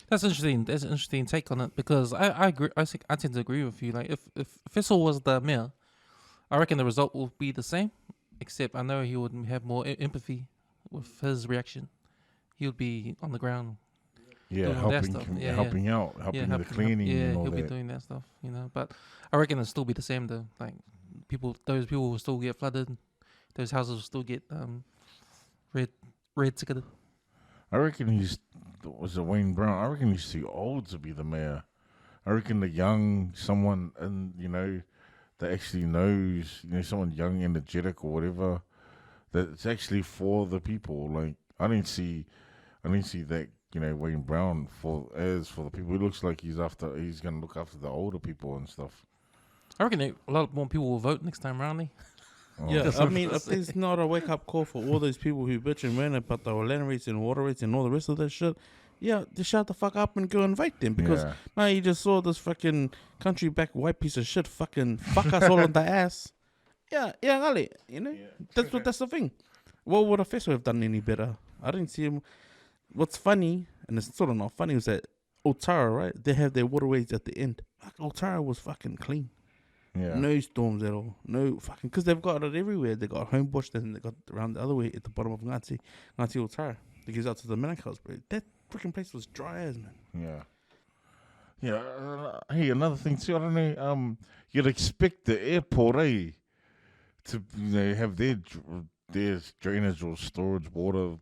That's interesting. That's an interesting take on it because I agree. I tend to agree with you. Like if Fissel was the mayor, I reckon the result will be the same, except I know he would have more empathy with his reaction. He would be on the ground. Yeah, Doing all that helping, stuff. Yeah, helping out, helping the cleaning and all he'll be that. doing that stuff, you know. But I reckon it'll still be the same though. Like those people will still get flooded. Those houses will still get red ticketed. I reckon was it Wayne Brown? I reckon he's too old to be the mayor. I reckon the young, someone, and that actually knows, someone young, energetic or whatever, that it's actually for the people. Like I didn't see that, Wayne Brown for the people. It looks like he's gonna look after the older people and stuff. I reckon a lot more people will vote next time round. Oh. Yeah, I mean, if there's not a wake up call for all those people who bitch and moan about the land rates and water rates and all the rest of that shit, yeah, just shut the fuck up and go and vote them. Because now you just saw this fucking country back white piece of shit fucking fuck us all in the ass. Yeah, Ali, that's the thing. What would a Festival have done any better? I didn't see him. What's funny, and it's sort of not funny, was that Otara, right? They have their waterways at the end. Like, Otara was fucking clean. Yeah. No storms at all. No fucking, because they've got it everywhere. They got Homebush, then they got around the other way at the bottom of Ngati Otara. That gives out to the Manukau's, bro. That freaking place was dry as, man. Yeah. Yeah. Hey, another thing too. I don't know. You'd expect the airport, to have their drainage or storage water,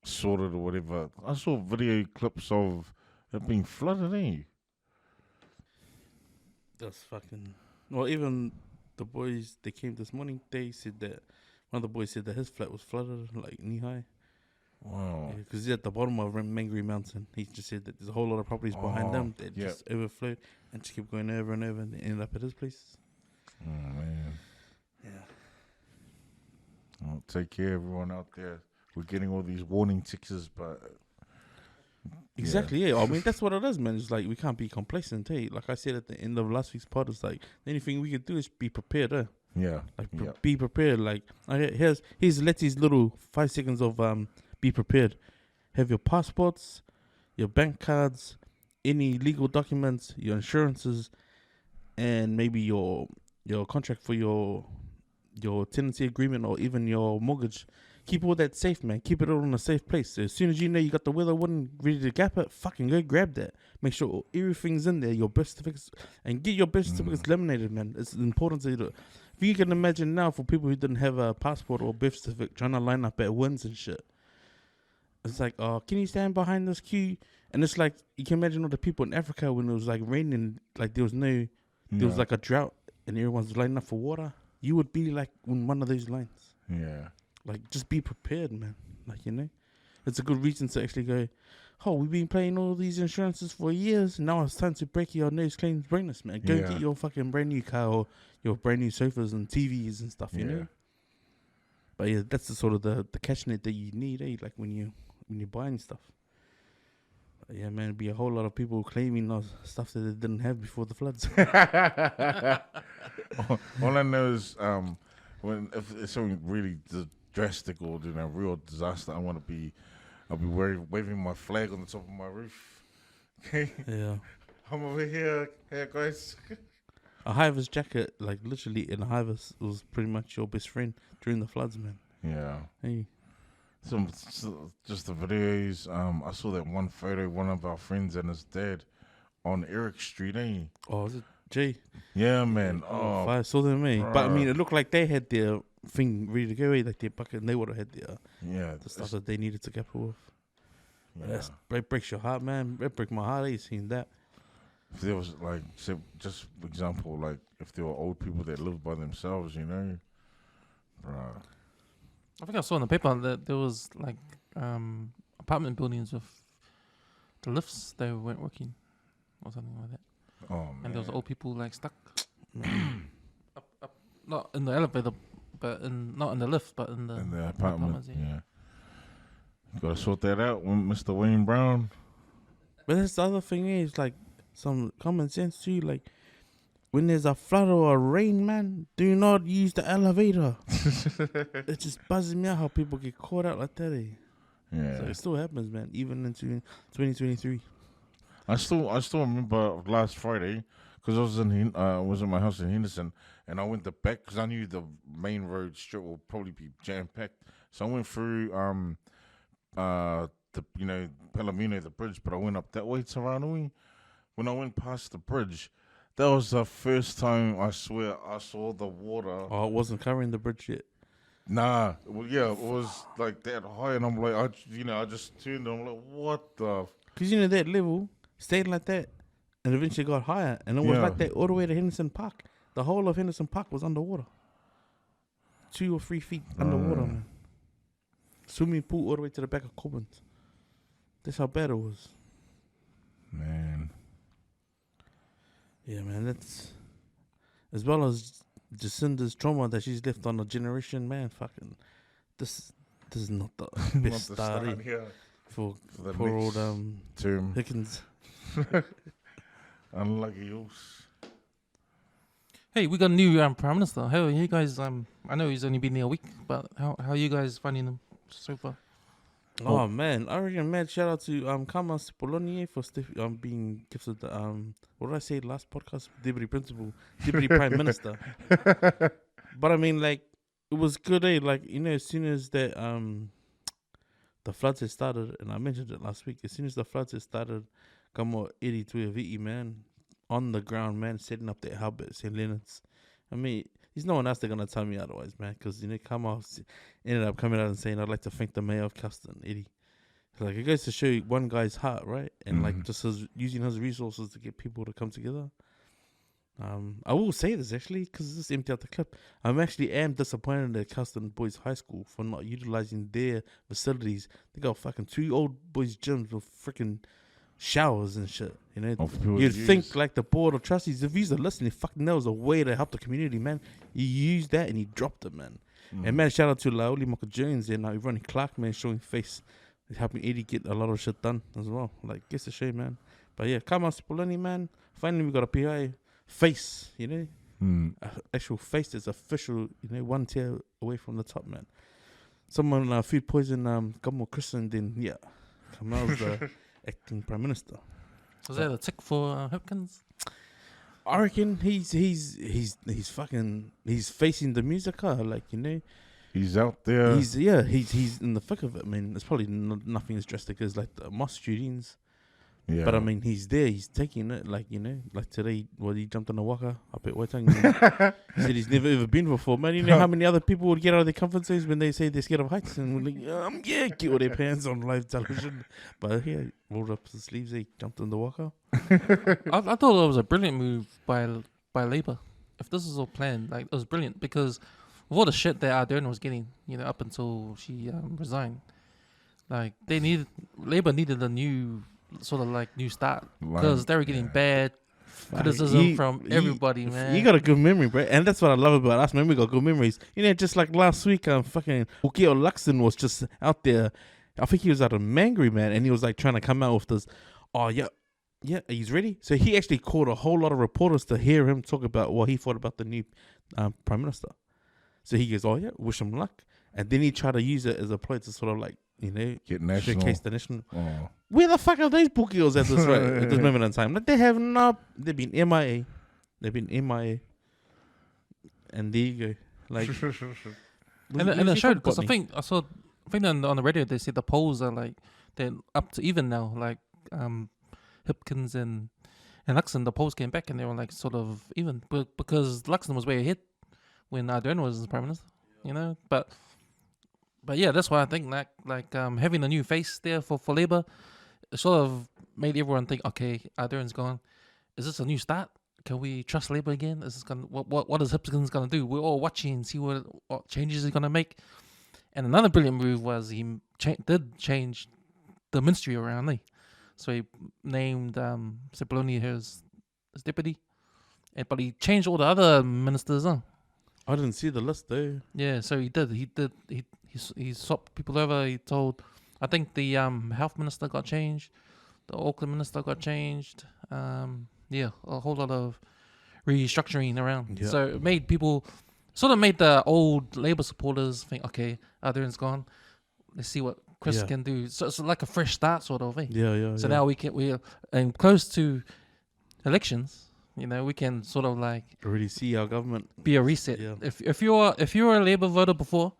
sorted or whatever. I saw video clips of it being flooded, That's fucking. Well, even the boys, they came this morning, they said that one of the boys said that his flat was flooded, like knee high. Wow. Because he's at the bottom of Mangere Mountain. He just said that there's a whole lot of properties behind them that just overflowed and just kept going over and over and they ended up at his place. Oh, man. Yeah. Well, take care, everyone out there. We're getting all these warning tickets, but... Exactly, yeah. I mean, that's what it is, man. It's like we can't be complacent, hey. Like I said at the end of last week's pod, it's like the only thing we can do is be prepared, Yeah. Like be prepared. Like here's Leti's little 5 seconds of be prepared. Have your passports, your bank cards, any legal documents, your insurances, and maybe your contract for your tenancy agreement or even your mortgage. Keep all that safe, man. Keep it all in a safe place. So as soon as you know you got the weather warning ready to gap it, fucking go grab that. Make sure everything's in there, your birth certificates, and get your birth certificates laminated, man. It's important to do it. If you can imagine now for people who didn't have a passport or birth certificate trying to line up at winds and shit. It's like, oh, can you stand behind this queue? And it's like, you can imagine all the people in Africa when it was like raining, like there was like a drought and everyone's lining up for water. You would be like in one of those lines. Yeah. Like, just be prepared, man. Like, it's a good reason to actually go, oh, we've been paying all these insurances for years. Now it's time to break your nose claims brainless, man. Go get your fucking brand new car or your brand new sofas and TVs and stuff, you know? But yeah, that's the sort of the catch net that you need, like when you're buying stuff. But yeah, man, it'd be a whole lot of people claiming stuff that they didn't have before the floods. All I know is if it's something really drastic or a real disaster, I'll be waving my flag on the top of my roof. Okay. Yeah. I'm over here, guys. A high-vis jacket, like literally in a high-vis, was pretty much your best friend during the floods, man. Yeah. Hey. So just the videos. I saw that one photo, one of our friends and his dad on Eric Street, Oh, is it Jay? Yeah, man. Oh, I saw them, But I mean, it looked like they had their thing ready to go, like their bucket, and they would have had the stuff that they needed to get with. Yeah. That breaks your heart, man. That breaks my heart. I ain't seen that. If there was just for example, like if there were old people that lived by themselves, Bruh. I think I saw in the paper that there was like apartment buildings with the lifts they weren't working or something like that. Oh man. And there was old people like stuck up, not in the elevator, but not in the lift, but in the apartment. apartments, Yeah. You gotta sort that out, Mr. Wayne Brown. But that's the other thing is like some common sense too. Like when there's a flood or a rain, man, do not use the elevator. It just buzzes me out how people get caught out like that. Yeah. So it still happens, man. Even into 2023. I still remember last Friday because I was in my house in Henderson, and I went the back because I knew the main road strip will probably be jam packed. So I went through Palomino, the bridge, but I went up that way to Ranui. When I went past the bridge, that was the first time I swear I saw the water. Oh, it wasn't covering the bridge yet. Nah, well, yeah, it was like that high, and I'm like, I just turned, and I'm like, what the? Because that level stayed like that, and eventually got higher, and it was like that all the way to Henderson Park. The whole of Henderson Park was underwater, 2 or 3 feet underwater, man. Swimming pool all the way to the back of Cobbins. That's how bad it was. Man. Yeah, man, that's as well as Jacinda's trauma that she's left on a generation, man. Fucking, this is not the best start for the poor old term. Hickens. Unlucky horse. Hey, we got a new Prime Minister. How are you guys? I know he's only been there a week, but how are you guys finding him so far? Oh man, I reckon mad shout out to Camz for being gifted the what did I say last podcast? Deputy Prime Minister. But I mean, like, it was good, like, as soon as that the floods had started, and I mentioned it last week, as soon as the floods had started, Kamo Eri Tuiaviti, man, on the ground, man, setting up their hub at St. Leonard's. I mean, there's no one else that's going to tell me otherwise, man, because, Kamo ended up coming out and saying, I'd like to thank the mayor of Caston, Eddie. Like, it goes to show you one guy's heart, right? And, like, just using his resources to get people to come together. I will say this, actually, because this empty out the clip. I am disappointed at Caston Boys High School for not utilizing their facilities. They got fucking 2 old boys' gyms with freaking showers and shit, You'd think, like, the board of trustees, if you're listening, fucking that was a way to help the community, man. You used that and you dropped it, man. And, man, shout out to Laoli Maka Jones and Ronnie Clark, man, showing face, helping Eddie get a lot of shit done as well. Like, guess a shame, man. But yeah, come on, Spoloni, man. Finally, we got a PI face, actual face that's official, 1 tier away from the top, man. Someone food poison Gummo Christian, then yeah, Kamal's the acting Prime Minister. Was that a tick for Hopkins? I reckon he's facing the music, like, He's out there. He's in the thick of it. I mean, it's probably nothing as drastic as like the mosque shootings. Yeah. But I mean, he's there. He's taking it. Like, like today, he jumped on a waka up at Waitang. He said he's never ever been before. Man, you know how many other people would get out of their comfort zones when they say they're scared of heights and we're like, get all their pants on live television. But yeah, rolled up his sleeves. He jumped on the waka. I thought it was a brilliant move by Labour. If this is all planned, like, it was brilliant because with all the shit that Ardern was getting, up until she resigned, like, Labour needed a new sort of like new start because they were getting bad criticism from everybody, man. You got a good memory, bro, and that's what I love about us, man. We got good memories. Just like last week, fucking Ukeo Luxon was just out there. I think he was out of Mangry, man, and he was like trying to come out with this. Oh yeah, he's ready. So he actually called a whole lot of reporters to hear him talk about what he thought about the new Prime Minister. So he goes, oh yeah, wish him luck, and then he tried to use it as a ploy to sort of like, get national. Showcase the national. Oh. Where the fuck are those bookies at this at this moment in time? Like, they've been MIA. And there you go. Like, and it showed because I think on the radio they said the polls are like they're up to even now. Like Hipkins and Luxon, the polls came back and they were like sort of even, but because Luxon was way ahead when Ardern was Prime Minister, But yeah, that's why I think like having a new face there for Labour, it sort of made everyone think, okay, Ardern's gone. Is this a new start? can we trust Labour again? Is this gonna what is Hipkins gonna do? We're all watching, see what changes he's gonna make. And another brilliant move was he did change the ministry around, so he named Cipollone his deputy, but he changed all the other ministers. I didn't see the list though. Yeah, so he did. He swapped people over. He told, I think the health minister got changed, the Auckland minister got changed. Yeah, a whole lot of restructuring around. Yeah. So it made people, sort of made the old Labour supporters think, okay, Ardern's gone. Let's see what Chris Yeah. can do. So it's like a fresh start, sort of. Yeah. So now we're close to elections. We can sort of like already see our government be a reset. Yeah. If you were a Labour voter before,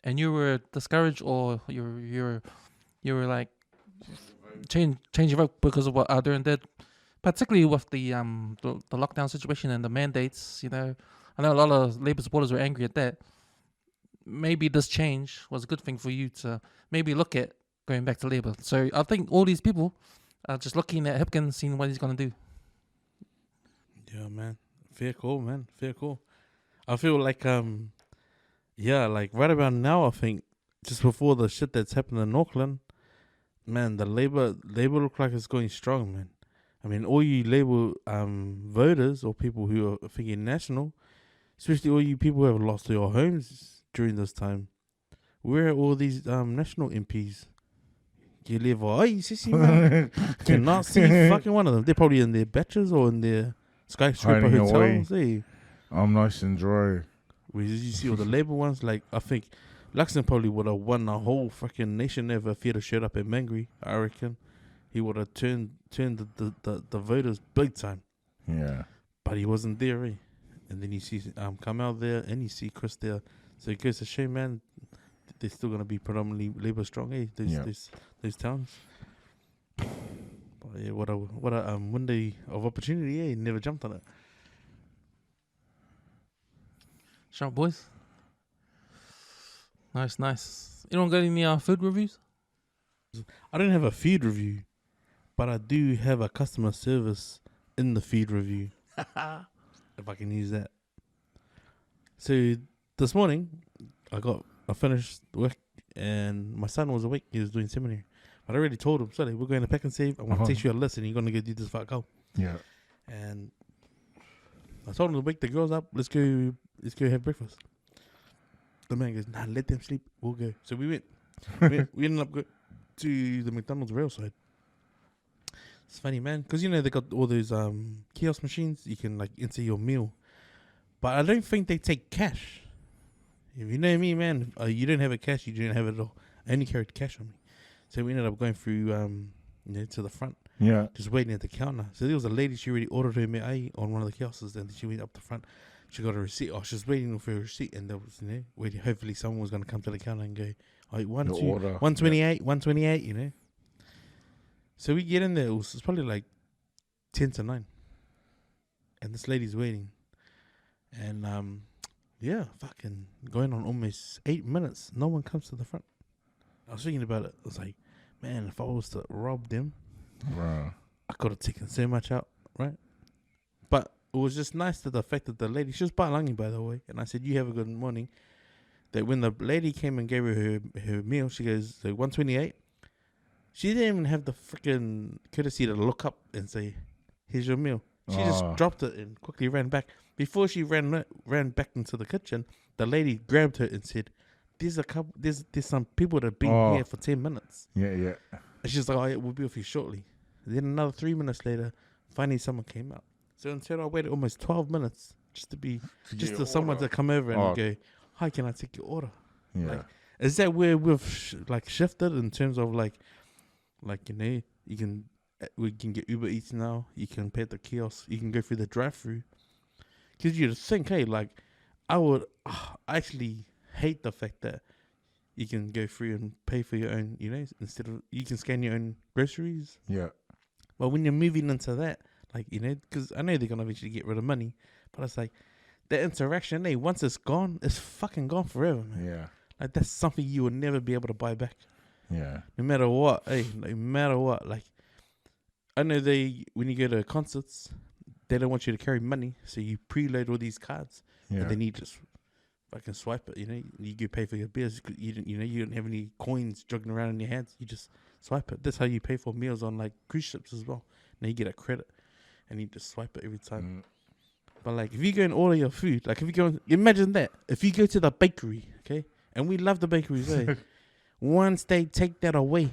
and you were discouraged, or you were like change your vote because of what Ardern did, particularly with the lockdown situation and the mandates. I know a lot of Labour supporters were angry at that. Maybe this change was a good thing for you to maybe look at going back to Labour. So I think all these people are just looking at Hipkins, seeing what he's gonna do. Yeah, man. Fair call, man. Fair call. I feel like like right about now, I think just before the shit that's happened in Auckland, man, the Labour look like it's going strong, man. I mean, all you Labour voters or people who are thinking national, especially all you people who have lost your homes during this time, where are all these national MPs? You live, man. Cannot see fucking one of them. They're probably in their batches or in their skyscraper Hiding hotels. Hey. I'm nice and dry. Where did you see all the Labour ones? Like, I think Luxon probably would have won the whole fucking nation ever if he had showed up in Mangere. I reckon he would have turned the voters big time. Yeah. But he wasn't there, eh? And then you see Camz there, and you see Chris there. So it goes to show, man, they're still gonna be predominantly Labour strong, eh? Those towns. But yeah, what a window of opportunity, eh? Never jumped on it. Sharp boys. Nice. You don't got any food reviews? I don't have a feed review, but I do have a customer service in the feed review. If I can use that. So this morning, I finished work and my son was awake. He was doing seminary. But I already told him, sorry, we're going to Pack and Save. I want to teach you a lesson. You're going to go do this fuck out. Yeah. And I told him to wake the girls up. Let's go have breakfast. The man goes, nah, let them sleep. We'll go. So we went. we ended up going to the McDonald's rail side. It's funny, man, because they got all those kiosk machines. You can like enter your meal, but I don't think they take cash. If you know me, man, you don't have a cash, you don't have it at all. I only carried cash on me, so we ended up going through to the front. Yeah. Just waiting at the counter. So there was a lady. She already ordered her meal on one of the kiosks, and she went up the front. She got a receipt. She was waiting for a receipt, and there was waiting. Hopefully, someone was going to come to the counter and go, order. 128, 128. So we get in there. It was probably like 10 to 9, and this lady's waiting, and fucking going on almost 8 minutes. No one comes to the front. I was thinking about it. I was like, man, if I was to rob them, Bruh. I could have taken so much out, right? But it was just nice that the fact that the lady, she was Palangi, by the way, and I said, you have a good morning. That when the lady came and gave her meal, she goes, so 128. She didn't even have the freaking courtesy to look up and say, here's your meal. She just dropped it and quickly ran back. Before she ran back into the kitchen, the lady grabbed her and said, there's some people that have been here for 10 minutes. Yeah. And she's like, oh, yeah, we'll be with you shortly. And then another 3 minutes later, finally someone came out. So instead I waited almost 12 minutes just to someone to come over and go, hi, can I take your order? Yeah. Like, is that where we've shifted in terms of we can get Uber Eats now. You can pay at the kiosk. You can go through the drive-through. Because you'd think, hey, I actually hate the fact that you can go through and pay for your own, instead of you can scan your own groceries. Yeah. But when you're moving into that, because I know they're going to eventually get rid of money, but it's like that interaction, once it's gone, it's fucking gone forever, man. Yeah. Like, that's something you will never be able to buy back. Yeah. No matter what, no matter what. Like, I know when you go to concerts, they don't want you to carry money, so you preload all these cards, Yeah. and then you just fucking swipe it. You know, you get pay for your beers. You don't have any coins jogging around in your hands. You just swipe it. That's how you pay for meals on like cruise ships as well. Now you get a credit, and you just swipe it every time. But like, if you go and order your food, like if you go, imagine that. If you go to the bakery, okay, and we love the bakeries, eh? Once they take that away,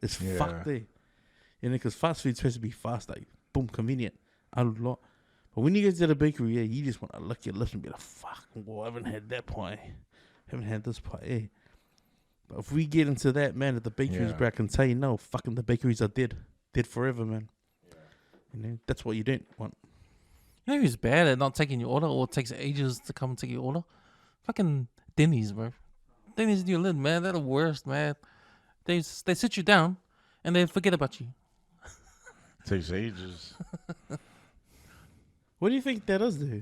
it's fucked, eh? You know, because fast food's supposed to be fast, like boom, convenient, a lot. But when you go to the bakery, yeah, you just want to lick your lips and be like, fuck, well, I haven't had that pie. Haven't had this pie, eh? But if we get into that, man, at the bakeries, bro, I can tell you, no, fucking the bakeries are dead. Dead forever, man. Yeah. You know, that's what you don't want. You know who's bad at not taking your order or it takes ages to come and take your order? Fucking Denny's, bro. Denny's New Lid, man. They're the worst, man. They sit you down and they forget about you. Takes ages. What do you think that is, though?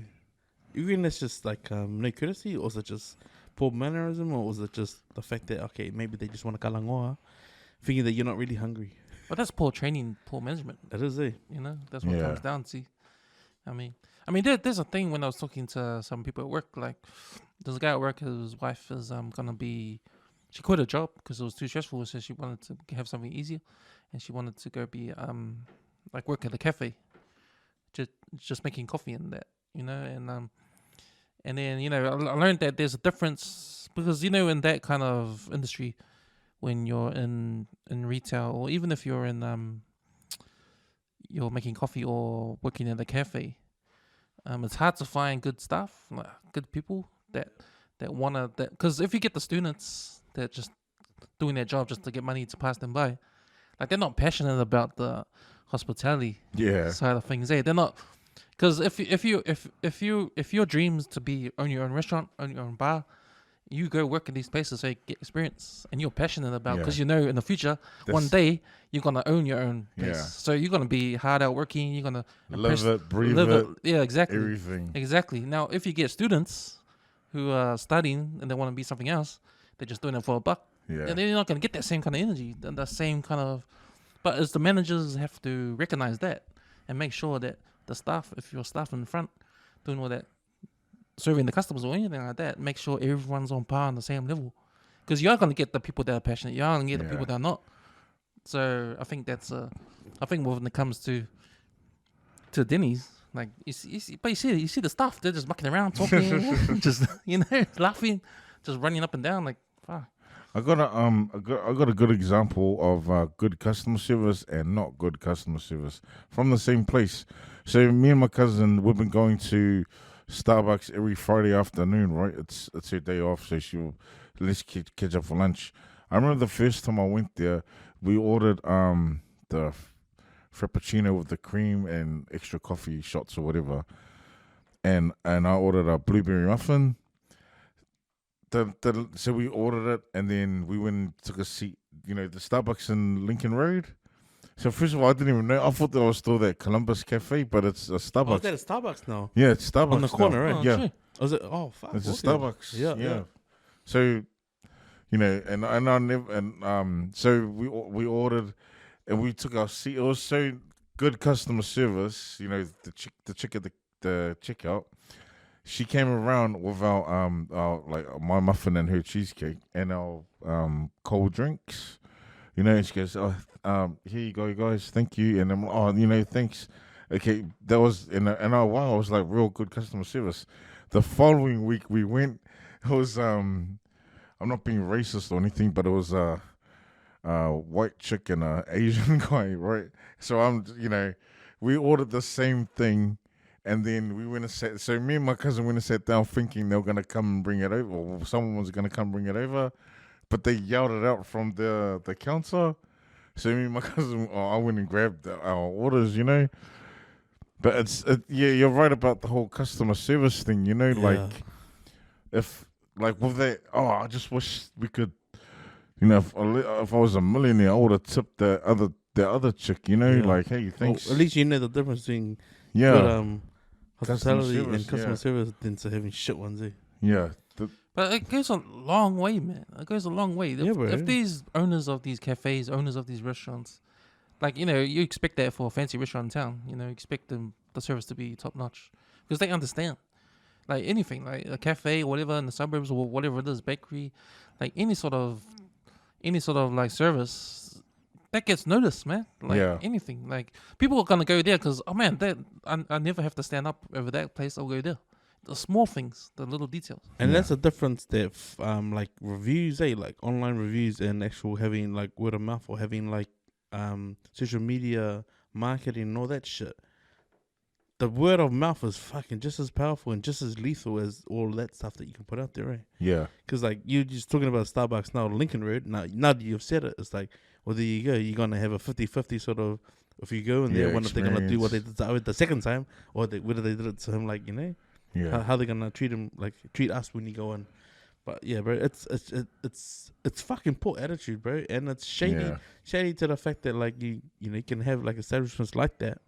You think that's just like no courtesy, or is it just poor mannerism, or was it just the fact that, okay, maybe they just want to kalangoa, thinking that you're not really hungry? But that's poor training, poor management. That is, eh? You know, that's what it comes down to. I mean, there's a thing when I was talking to some people at work, like there's a guy at work whose wife is she quit her job because it was too stressful, so she wanted to have something easier, and she wanted to go be like work at a cafe, just making coffee and that, you know, and then, you know, I learned that there's a difference because, you know, in that kind of industry, when you're in retail, or even if you're in you're making coffee or working at a cafe, it's hard to find good stuff, like good people that wanna, that, because if you get the students that just doing their job just to get money to pass them by, like they're not passionate about the hospitality side of things. They're not, because if your dreams to be own your own restaurant, own your own bar, you go work in these places so you get experience, and you're passionate about, because you know in the future one day you're gonna own your own place. So you're gonna be hard out working. You're gonna live it, breathe it. Yeah, exactly. Everything. Exactly. Now, if you get students who are studying and they want to be something else, they're just doing it for a buck. Yeah, they're not gonna get that same kind of energy, the same kind of. But as the managers have to recognize that and make sure that the staff, if you're staff in the front doing all that, serving the customers or anything like that, make sure everyone's on par on the same level. Because you are going to get the people that are passionate. You are going to get the people that are not. So I think that's I think when it comes to Denny's, like you see the staff, they're just mucking around, talking, just, you know, laughing, just running up and down, like, fuck. I got a good example of good customer service and not good customer service from the same place. So me and my cousin, we've been going to Starbucks every Friday afternoon, right? It's her day off, so let's catch up for lunch. I remember the first time I went there, we ordered the frappuccino with the cream and extra coffee shots or whatever, and I ordered a blueberry muffin. So we ordered it, and then we went and took a seat, you know, the Starbucks in Lincoln Road. So first of all, I didn't even know. I thought that was still that Columbus Cafe, but it's a Starbucks. Oh, is that a Starbucks now? Yeah, it's Starbucks on the corner, now. right? Yeah. Oh, is it? Oh, fuck. It's a Starbucks. Yeah. So, you know, and I never, and so we ordered, and we took our seat. It was so good customer service. You know, the chick at the checkout. She came around with our like my muffin and her cheesecake and our cold drinks, you know. And she goes, "Oh, here you go, you guys. Thank you." And I'm like, "Oh, you know, thanks." Okay, that was wow, it was like real good customer service. The following week we went. It was I'm not being racist or anything, but it was a white chick and a Asian guy, right? So we ordered the same thing. And then we went and sat. So me and my cousin went and sat down, thinking they were gonna come and bring it over, or someone was gonna come bring it over, but they yelled it out from the counter. So me and my cousin, I went and grabbed our orders, you know. But you're right about the whole customer service thing, you know. Like if with that, I just wish we could, you know, if I was a millionaire, I would have tipped the other chick, you know, like, hey, thanks. Well, at least you know the difference between hospitality and customer service than to having shit ones, eh? Yeah. But it goes a long way, man. It goes a long way. If these owners of these cafes, owners of these restaurants, Like, you expect that for a fancy restaurant in town. You expect the service to be top notch because they understand. Like anything, like a cafe, whatever in the suburbs or whatever it is, bakery, like any sort of like service that gets noticed, man. Like anything, like people are gonna go there because I never have to stand up over that place. I'll go there. The small things, the little details, and that's the difference that like reviews, like online reviews and actual having like word of mouth or having like social media marketing and all that shit. The word of mouth is fucking just as powerful and just as lethal as all that stuff that you can put out there, right? Yeah. Because like you're just talking about Starbucks now, Lincoln Road. Now that you've said it, it's like, well, there you go. You're gonna have a 50-50 sort of. If you go in there, wonder if they're gonna do what they did to Awed the second time, or whether they did it to him, like how they're gonna treat him, like treat us when you go in. But yeah, bro, it's fucking poor attitude, bro, and it's shady to the fact that like you can have like establishments like that.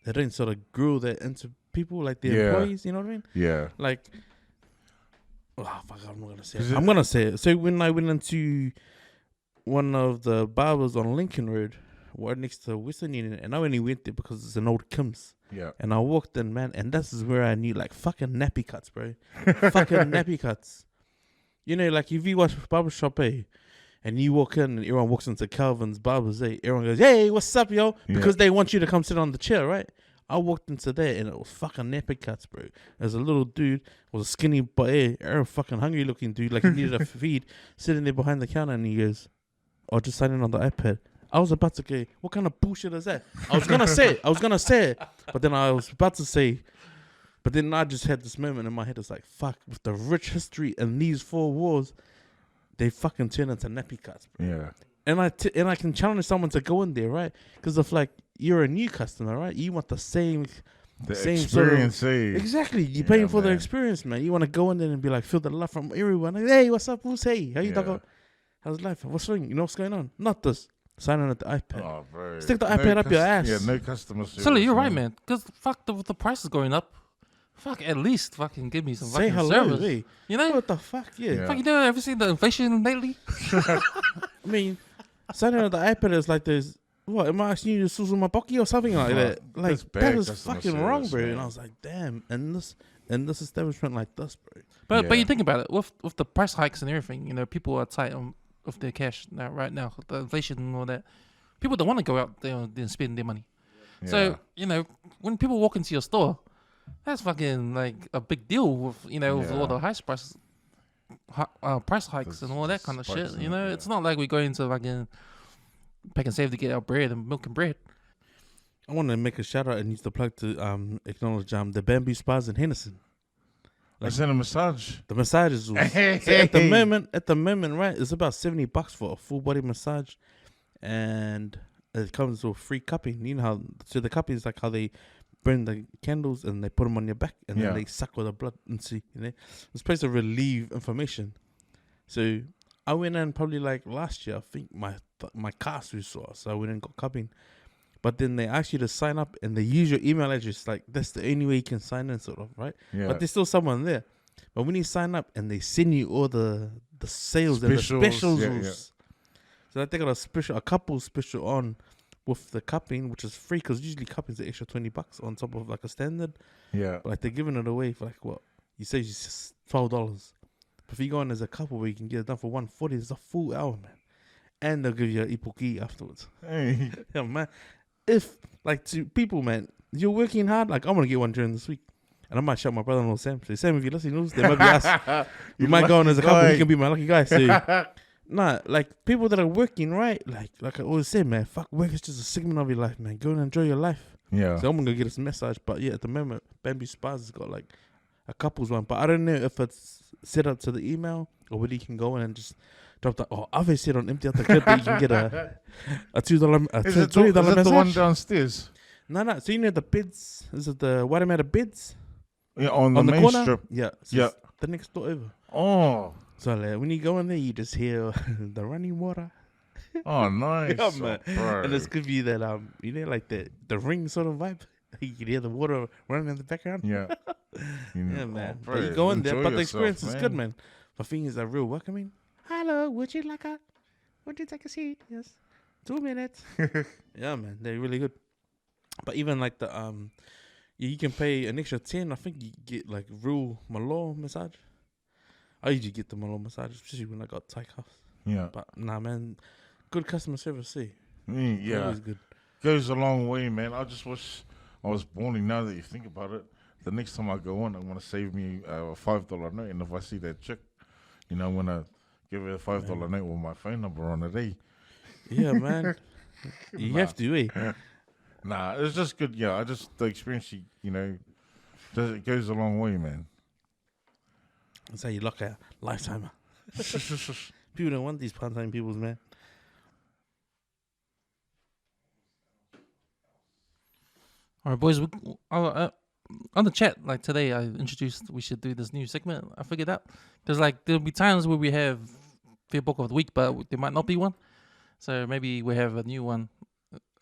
They don't sort of grow that into people, like their employees, you know what I mean? Yeah. Like, fuck, I'm not going to say it. I'm going to say it. So when I went into one of the barbers on Lincoln Road, right next to Western Union, and I only went there because it's an old Camz. Yeah. And I walked in, man, and this is where I knew, like, fucking nappy cuts, bro. Fucking nappy cuts. Like, if you watch Barbershop, and you walk in and everyone walks into Calvin's Barbers, everyone goes, hey, what's up, yo? Because they want you to come sit on the chair, right? I walked into there and it was fucking nappy cuts, bro. There's a little dude, was a skinny but a fucking hungry looking dude, like he needed a feed, sitting there behind the counter, and he goes, just signing on the iPad. I was about to go, what kind of bullshit is that? I was gonna say it, but then I was about to say, but then I just had this moment in my head. It's like, fuck, with the rich history in these 4 wars, they fucking turn into nappy cuts, bro. Yeah. And I can challenge someone to go in there, right? Because if like you're a new customer, right? You want the same experience. Exactly. You're paying for the experience, man. You want to go in there and be like, feel the love from everyone. Like, hey, what's up? Who's hey? How you doing? How's life? What's wrong? You know what's going on? Not this. Signing at the iPad. Oh, bro. Stick the iPad up your ass. Yeah, no customer service. So you're right, man. Because fuck the price is going up. Fuck, at least fucking give me some Say fucking hello, service. hey. You know? What the fuck? Yeah. Fuck, ever seen the inflation lately? I mean, signing at the iPad is like there's, what, am I asking you to susu my pocky or something like that? Like, that is fucking wrong, bro. Man. And I was like, damn. And this establishment like this, bro. But you think about it, with the price hikes and everything, people are tight with their cash right now, the inflation and all that. People don't want to go out there and spend their money. Yeah. So, when people walk into your store, that's fucking like a big deal with with all the price hikes and all that kind of shit. It's not like we go into fucking Pack and Save to get our bread and milk and bread. I want to make a shout out and use the plug to acknowledge the Bamboo Spas in Henderson. Like, I sent a massage. The massages was so at the moment, right? It's about $70 for a full body massage, and it comes with free cupping. You know how the cupping is like how they burn the candles and they put them on your back and then they suck all the blood and see. It's supposed to relieve inflammation. So I went in probably like last year. I think my cast was sore, so I went and got cupping. But then they ask you to sign up and they use your email address. Like, that's the only way you can sign in, sort of, right? Yeah. But there's still someone there. But when you sign up and they send you all the sales and the specials. So I think I got a couple special on with the cupping, which is free because usually cupping's an extra $20 on top of like a standard. Yeah. But like they're giving it away for like what? You say it's $12. But if you go on as a couple where you can get it done for $140, it's a full hour, man. And they'll give you an ipuki afterwards. Hey. Yeah, man. If, like, to people, man, you're working hard, like, I'm going to get one during this week. And I might shout my brother-in-law, Sam. So, Sam, if you're listening, there might be us. You might go on as a couple, you can be my lucky guy. So, like, people that are working, right? Like I always say, man, fuck, work is just a segment of your life, man. Go and enjoy your life. Yeah. So, I'm going to get this massage. But, yeah, at the moment, Bamboo Spas has got, like, a couple's one. But I don't know if it's set up to the email or whether you can go in and just drop that. Oh, I've said on empty out the clip that you can get a $2, is it the one downstairs? No. So you know the beds? Is it the Watermatter beds? Yeah, on the main corner? Strip. Yeah. So the next door over. Oh. So like, when you go in there, you just hear the running water. Oh, nice. Yeah, man. Oh, and it's could be that like the ring sort of vibe. You can hear the water running in the background. Yeah. Yeah, man. But you go in there, but the experience is good, man. The thing is, real welcoming. Hello, would you take a seat? Yes. 2 minutes. Yeah, man, they're really good. But even like the you can pay an extra 10. I think you get like real Malo massage. I usually get the Malo massage, especially when I got Thai cuffs. Yeah. But nah, man, good customer service. See, Yeah. always good. Goes a long way, man. I just wish I was born in. Now that you think about it, the next time I go on, I want to save me a $5 note. And if I see that chick, you know, I want to give her a $5 note with my phone number on it, eh? Yeah, man. You have to, eh? Nah, it's just good. Yeah, the experience, you know, it goes a long way, man. That's how you lock a lifetimer. People don't want these part-time peoples, man. All right, boys. On the chat, like today, I introduced we should do this new segment. I figured out because like there'll be times where we have Fair Book of the Week, but there might not be one. So maybe we have a new one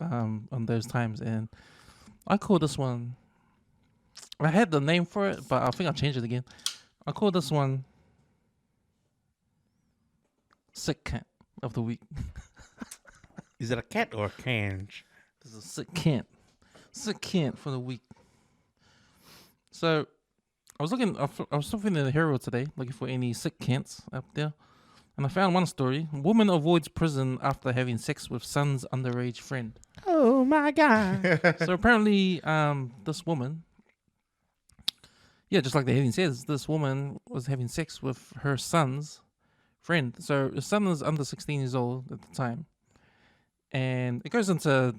on those times, and I call this one. I had the name for it, but I think I'll change it again. I call this one "Sick Kant of the Week." Is it a cat or a Camz? This is Sick Kant. Sick Kant for the week. So I was looking in the Herald today, looking for any sick Kants up there, and I found one story: woman avoids prison after having sex with son's underage friend. Oh my God! So apparently, this woman, yeah, just like the heading says, this woman was having sex with her son's friend. So her son was under 16 years old at the time, and it goes into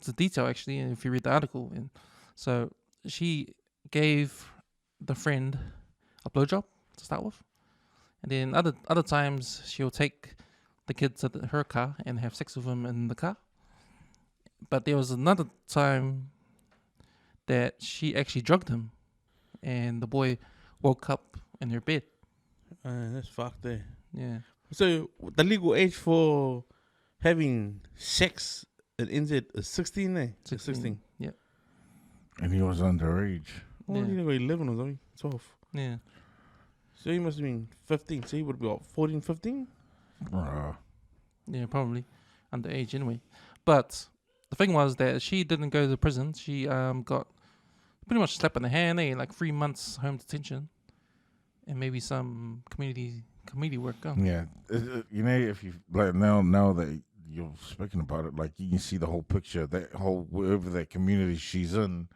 the detail actually. If you read the article, and so she gave the friend a blowjob to start with, and then other times she'll take the kid to her car and have sex with him in the car. But there was another time that she actually drugged him, and the boy woke up in her bed. That's fucked there. Yeah. So the legal age for having sex at NZ is 16, eh? 16. Yeah. And he was underage. Well, Yeah. you know, 11 or something, 12. Yeah. So he must have been 15. So he would be what, 14, 15? Yeah, probably underage anyway. But the thing was that she didn't go to prison. She got pretty much slapped in the hand, like 3 months home detention, and maybe some community work. Yeah, you know, if you like now that you're speaking about it, like you can see the whole picture. That whole wherever that community she's in,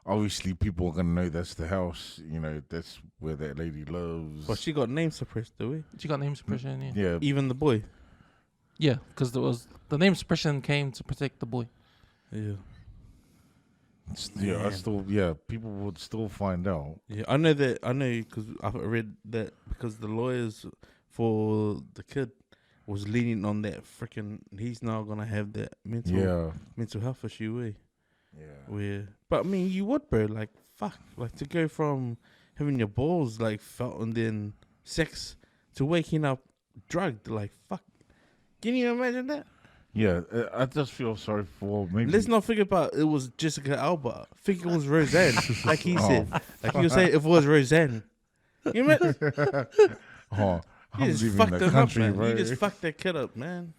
obviously people are gonna know that's the house. You know, that's where that lady lives. But she got name suppressed, though, eh? She got name suppression. Yeah. Yeah, Even the boy. Yeah, because the name suppression came to protect the boy. Yeah. yeah. Man. People would still find out. Yeah, I know because I read that because the lawyers for the kid was leaning on that freaking. He's now gonna have that mental health issue, eh? Yeah. But I mean, you would, bro. Like, fuck, like to go from having your balls like felt and then sex to waking up drugged, like fuck. Can you imagine that? Yeah, I just feel sorry for maybe. Let's not think about it was Jessica Alba. Think it was Roseanne, like he said. Like you say, if it was Roseanne, you imagine? I'm You just leaving fucked the it up, country, man. bro. You just fucked that kid up, man.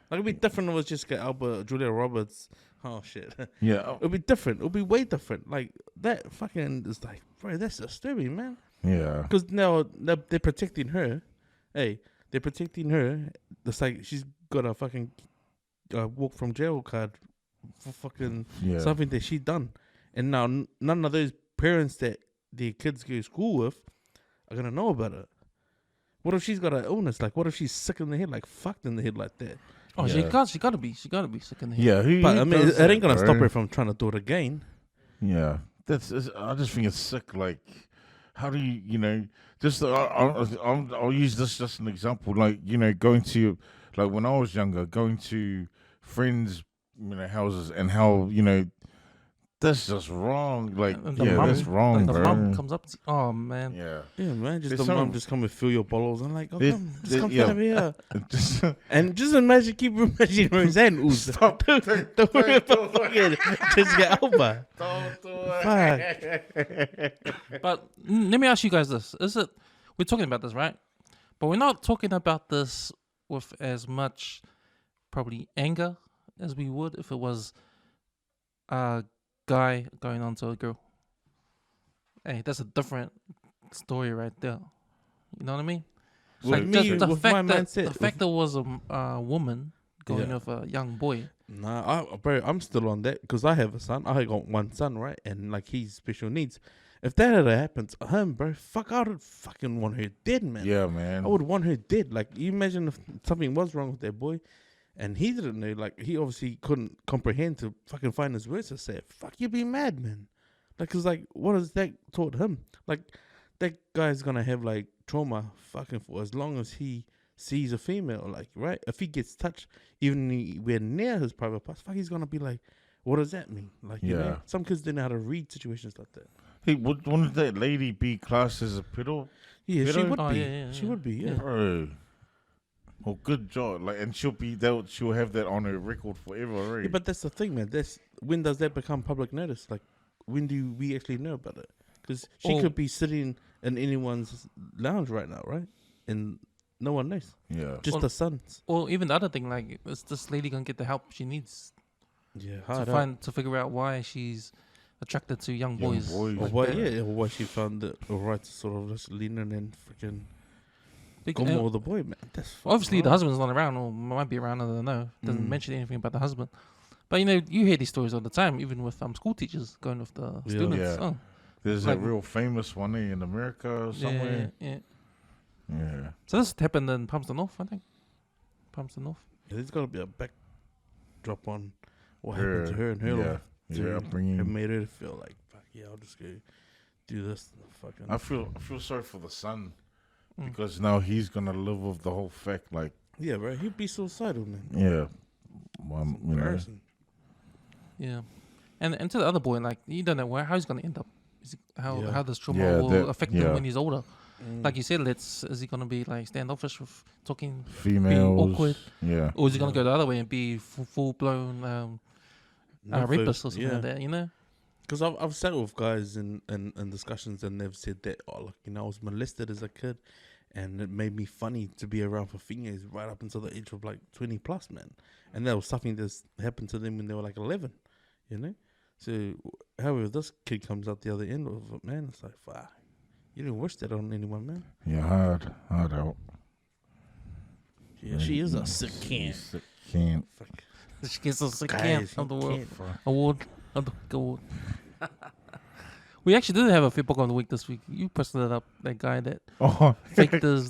Like it'd be different if it was Jessica Alba, Julia Roberts. Oh shit. Yeah, It'd be different. It'd be way different. Like that fucking is like, bro, that's disturbing, man. yeah, Because now they're protecting her. Hey, they're protecting her. It's like she's got a fucking walk from jail card for fucking yeah. something that she done. And now none of those parents that their kids go to school with are gonna know about it. What if she's got an illness? Like, what if she's sick in the head, like fucked in the head like that? Oh, Yeah. she gotta be sick in the head. Yeah, But I mean, does it ain't gonna that, stop bro? her from trying to do it again. Yeah, I just think it's sick. Like, how do you know? Just I'll use this just an example. Like, you know, going to like when I was younger, going to friends, houses, and how that's just wrong. Like, And the yeah, mum- that's wrong, And the bro. mum comes up to oh man. Yeah, Yeah, man. Just There's the mom some- just come and fill your bottles and like, oh, There's- come, just there- come yeah. over here. just And just imagine, keep imagining Roseanne. Ooh, Stop. Don't worry about fucking Jessica Alba. don't do Fuck. But let me ask you guys this: we're talking about this, right? But we're not talking about this with as much probably anger as we would if it was a guy going on to a girl. Hey, that's a different story right there. You know what I mean? With me, just with my mindset, the fact that it was a woman going Yeah. with a young boy. Nah, bro, I'm still on that because I have a son. I got one son, right? And like he's special needs. If that had happened to him, bro, I would fucking want her dead, man. Yeah, man. I would want her dead. Like, you imagine if something was wrong with that boy, and he didn't know. Like, he obviously couldn't comprehend to fucking find his words to say, "Fuck, you be mad, man." Like, cause like, what has that taught him? Like, that guy's gonna have like trauma fucking for as long as he sees a female, like, right? If he gets touched even anywhere near his private parts, fuck, he's gonna be like, what does that mean? Like, you know, some kids don't know how to read situations like that. Hey, wouldn't that lady be classed as a pedo? Yeah, she Pedo? would be. Yeah, She would be, yeah. Bro. Well, good job. Like, and she'll have that on her record forever, right? Yeah, but that's the thing, man. When does that become public notice? Like, when do we actually know about it? Because she could be sitting in anyone's lounge right now, right? And no one knows. Yeah. Just the sons. Or even the other thing, like, is this lady gonna get the help she needs Yeah, to figure out why she's attracted to young boys? Or like why? that? Yeah, or why she found it alright to sort of just lean in and freaking Big- go more with the boy, man. That's Obviously, fucking the wrong. husband's not around, or might be around. I don't know. Doesn't mention anything about the husband. But you know, you hear these stories all the time, even with school teachers going with the students. Yeah. Oh, There's like- a real famous one in America or somewhere. yeah. Yeah. So this happened in Palmerston North, I think. Palmerston North. Yeah, there's got to be a backdrop on what happened to her and her life. Yeah, It upbringing. made her feel like, fuck yeah, I'll just go do this. Fucking. I feel sorry for the son Mm. because now he's gonna live with the whole fact. Like, Yeah, bro, he'd be suicidal, man. yeah, well, you know, Embarrassing. Yeah. And to the other boy, like, you don't know how he's going to end up. Yeah. How this trauma Yeah, will that- affect yeah. him when he's older. Mm. Like you said, is he going to be like standoffish with talking, females. awkward. Yeah, or is he going to Yeah. go the other way and be full blown rapist or something like that? You know? Because I've sat with guys in discussions and they've said that, oh, look, you know, I was molested as a kid and it made me funny to be around for fingers right up until the age of like 20 plus, man. And that was something that's happened to them when they were like 11, you know? So, however, this kid comes out the other end of it, man, it's like, fuck, you didn't wish that on anyone, man. yeah, hard out. Yeah, she is a sick can. Sick Kant. Fuck. She gets a sick Guys, camp of the you world can't- award. We actually did have a feedback on the week this week. You posted it up, that guy that Oh, faked this.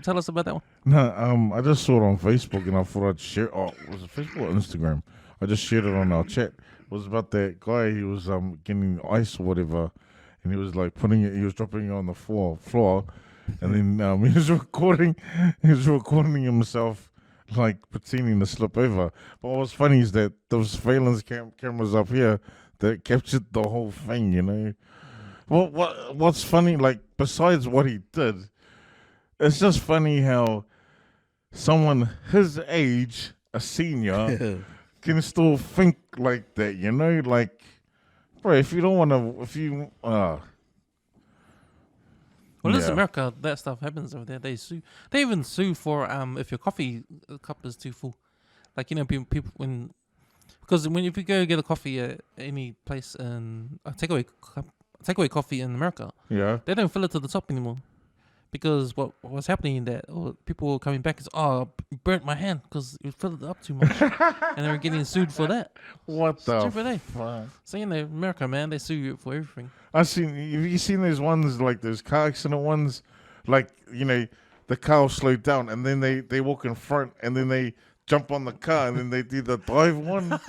Tell us about that one. no, I just saw it on Facebook and I thought I'd share. Oh, was it Facebook or Instagram? I just shared it on our chat. It was about that guy. He was getting ice or whatever, and he was like putting it. He was dropping it on the floor, and then he was recording. He was recording himself like pretending to slip over. But what's funny is that there was surveillance cameras up here that captured the whole thing. You know. Well, what's funny? Like besides what he did, it's just funny how someone his age, a senior, can still think like that, you know? Like, bro, if you don't want to, Well, this is Yeah. America. That stuff happens over there. They sue. They even sue for if your coffee cup is too full. Like, you know, people when because if you go get a coffee at any place in a takeaway coffee in America, yeah, they don't fill it to the top anymore. Because what's happening that people were coming back is burnt my hand because you filled it up too much, and they were getting sued for that. what the Stupid, eh? fuck? So you know, America, man, they sue you for everything. Have you seen those ones, like those car accident ones? Like, you know, the car will slow down and then they walk in front and then they jump on the car and then they do the dive one.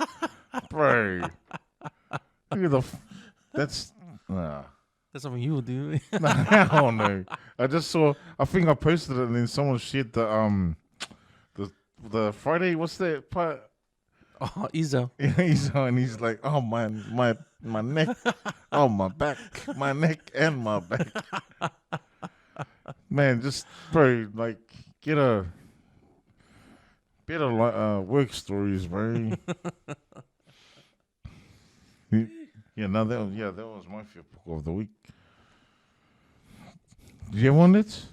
Bro. That's, nah. That's something you would do. I don't know. I just saw. I think I posted it, and then someone shared the Friday. What's that part? Oh, Izo. He's on. He's like, oh man, my neck, oh my back, my neck and my back. Man, just bro, like get a better work stories, bro. Yeah, no, that was my feedback of the week. Do you want it?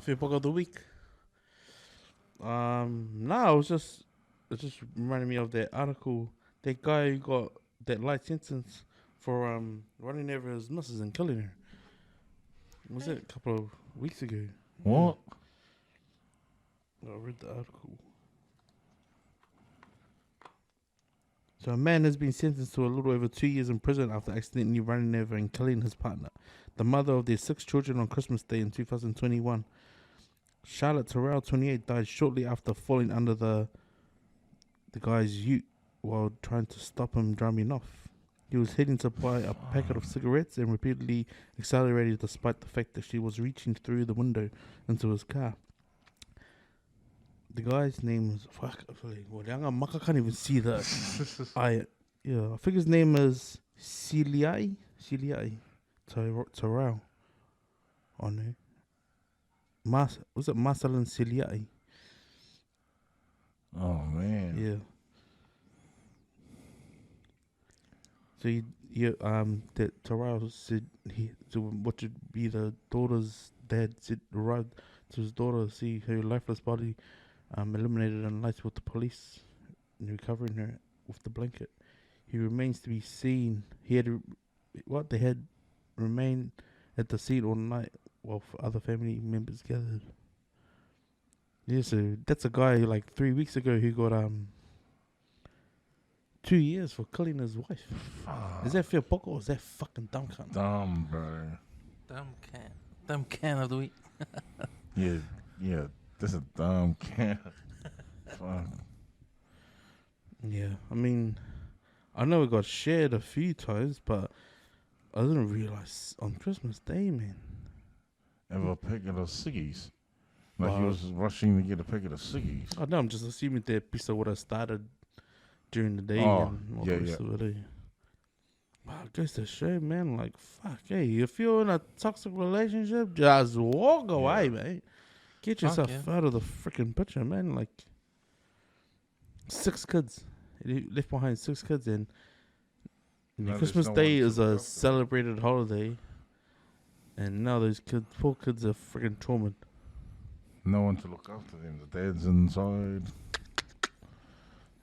Feedback of the week. No, I was just it just reminded me of that article. That guy who got that light sentence for running over his missus and killing her. Was it a couple of weeks ago? What? I read the article. So a man has been sentenced to a little over 2 years in prison after accidentally running over and killing his partner, the mother of their 6 children, on Christmas Day in 2021. Charlotte Terrell, 28, died shortly after falling under the guy's ute while trying to stop him driving off. He was heading to buy a packet of cigarettes and repeatedly accelerated despite the fact that she was reaching through the window into his car. The guy's name is I can't even see that. I think his name is Celiai Terrell. Oh no. Was it Marcelin Celiai? Oh man. Yeah. So that Terrell said what should be the daughter's dad said arrived to his daughter to see her lifeless body eliminated and lights with the police and recovering her with the blanket. He remains to be seen. They had remained at the scene all night while other family members gathered. Yeah, so that's a guy like 3 weeks ago who got 2 years for killing his wife. Is that fair poco or is that fucking dumb cunt? Dumb, bro. Dumb can of the week. Yeah. This is a dumb can. Fuck. Yeah, I mean, I know it got shared a few times, but I didn't realize on Christmas Day, man. Have a packet of ciggies. Like he was rushing to get a packet of ciggies. I know, I'm just assuming that episode would have started during the day. Oh, and all yeah, the rest yeah. of it, Wow, it goes to show, man, like, fuck, hey, if you're in a toxic relationship, just walk away, mate. Get yourself out of the freaking picture, man. Like, 6 kids. He left behind 6 kids, and Christmas Day is a celebrated holiday, and now those poor kids are freaking traumatized. No one to look after them. The dad's inside.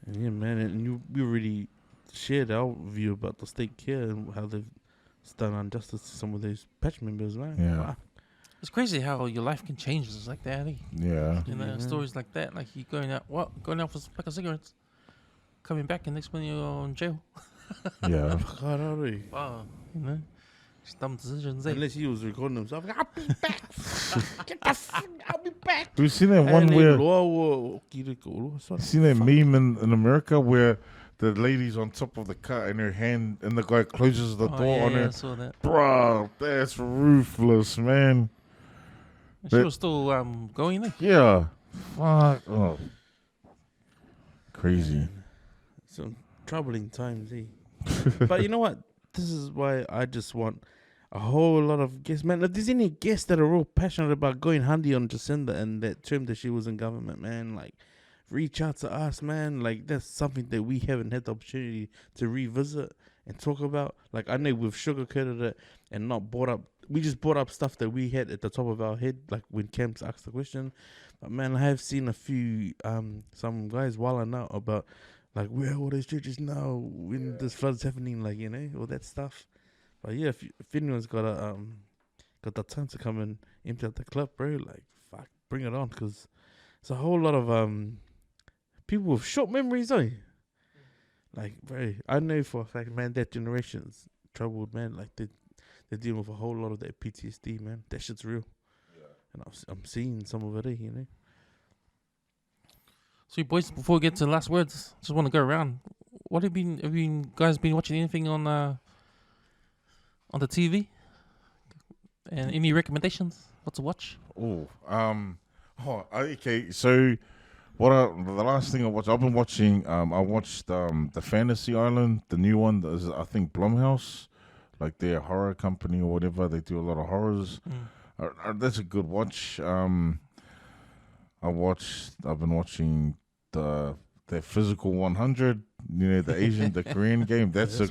And yeah, man, and we already shared our view about the state care and how they've done injustice to some of those patch members, man. Yeah. Wow. It's crazy how your life can change just like that. Eh? Yeah. You know, stories like that, like you going out for a pack of cigarettes, coming back, and next minute you're in jail. Yeah. Wow, you know, it's dumb decisions. Eh? Unless he was recording himself, I'll be back. Get the fuck, I'll be back. We've seen that one where seen that meme in America where the lady's on top of the car and her hand and the guy closes the door on her. I saw that. Bro, that's ruthless, man. She was still going there. Yeah. Fuck. Oh. Crazy. Some troubling times, eh? But you know what? This is why I just want a whole lot of guests. Man, if there's any guests that are real passionate about going handy on Jacinda and that term that she was in government, man, like, reach out to us, man. Like, that's something that we haven't had the opportunity to revisit and talk about. Like, I know we've sugarcoated it and not brought up. We just brought up stuff that we had at the top of our head, like when Camz asked the question. But man, I have seen a few some guys wilding out about like where are all those churches now when this flood's happening, like, you know, all that stuff. But yeah, if anyone's got the time to come and empty out the clip, bro, like, fuck, bring it on, because it's a whole lot of people with short memories, eh? Like, bro, I know for a fact, man, that generation's troubled, man. Like, they're dealing with a whole lot of that PTSD, man. That shit's real. Yeah. And I'm seeing some of it, you know. So, you boys, before we get to the last words, just want to go around. What have you guys been watching anything on the TV? And any recommendations? What to watch? Okay. So, the last thing I watched, I've been watching. I watched the Fantasy Island, the new one. Is I think Blumhouse, like their horror company or whatever. They do a lot of horrors. That's a good watch. I've been watching the Physical 100. You know, the Korean game. That's a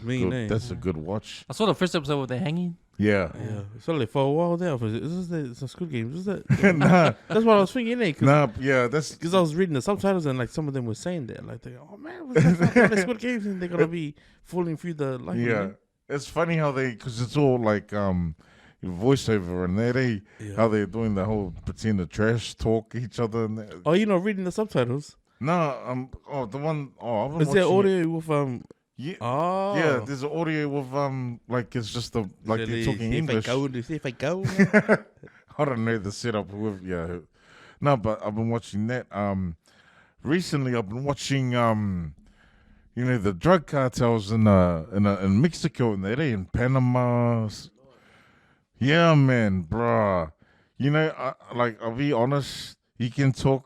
good watch. I saw the first episode where they're hanging. Yeah. Yeah, so like for a while there, it's a Squid Game. Is that? Nah, That's what I was thinking, innit? nah, yeah, that's Because I was reading the subtitles and like some of them were saying that, like, they go, oh man, what's that fucking the Squid Games? And they're gonna be falling through the life. yeah. It's funny how because it's all like voiceover and how they're doing the whole pretend to trash talk each other. And Oh, you know, reading the subtitles. no, the one I've been Is there watching audio with Yeah, Oh, yeah. There's an audio with like it's just like they're talking English. If I go, I don't know the setup with No, but I've been watching that. Recently I've been watching the drug cartels in Mexico and they're in Panama. Yeah, man, bruh. I'll be honest. You can talk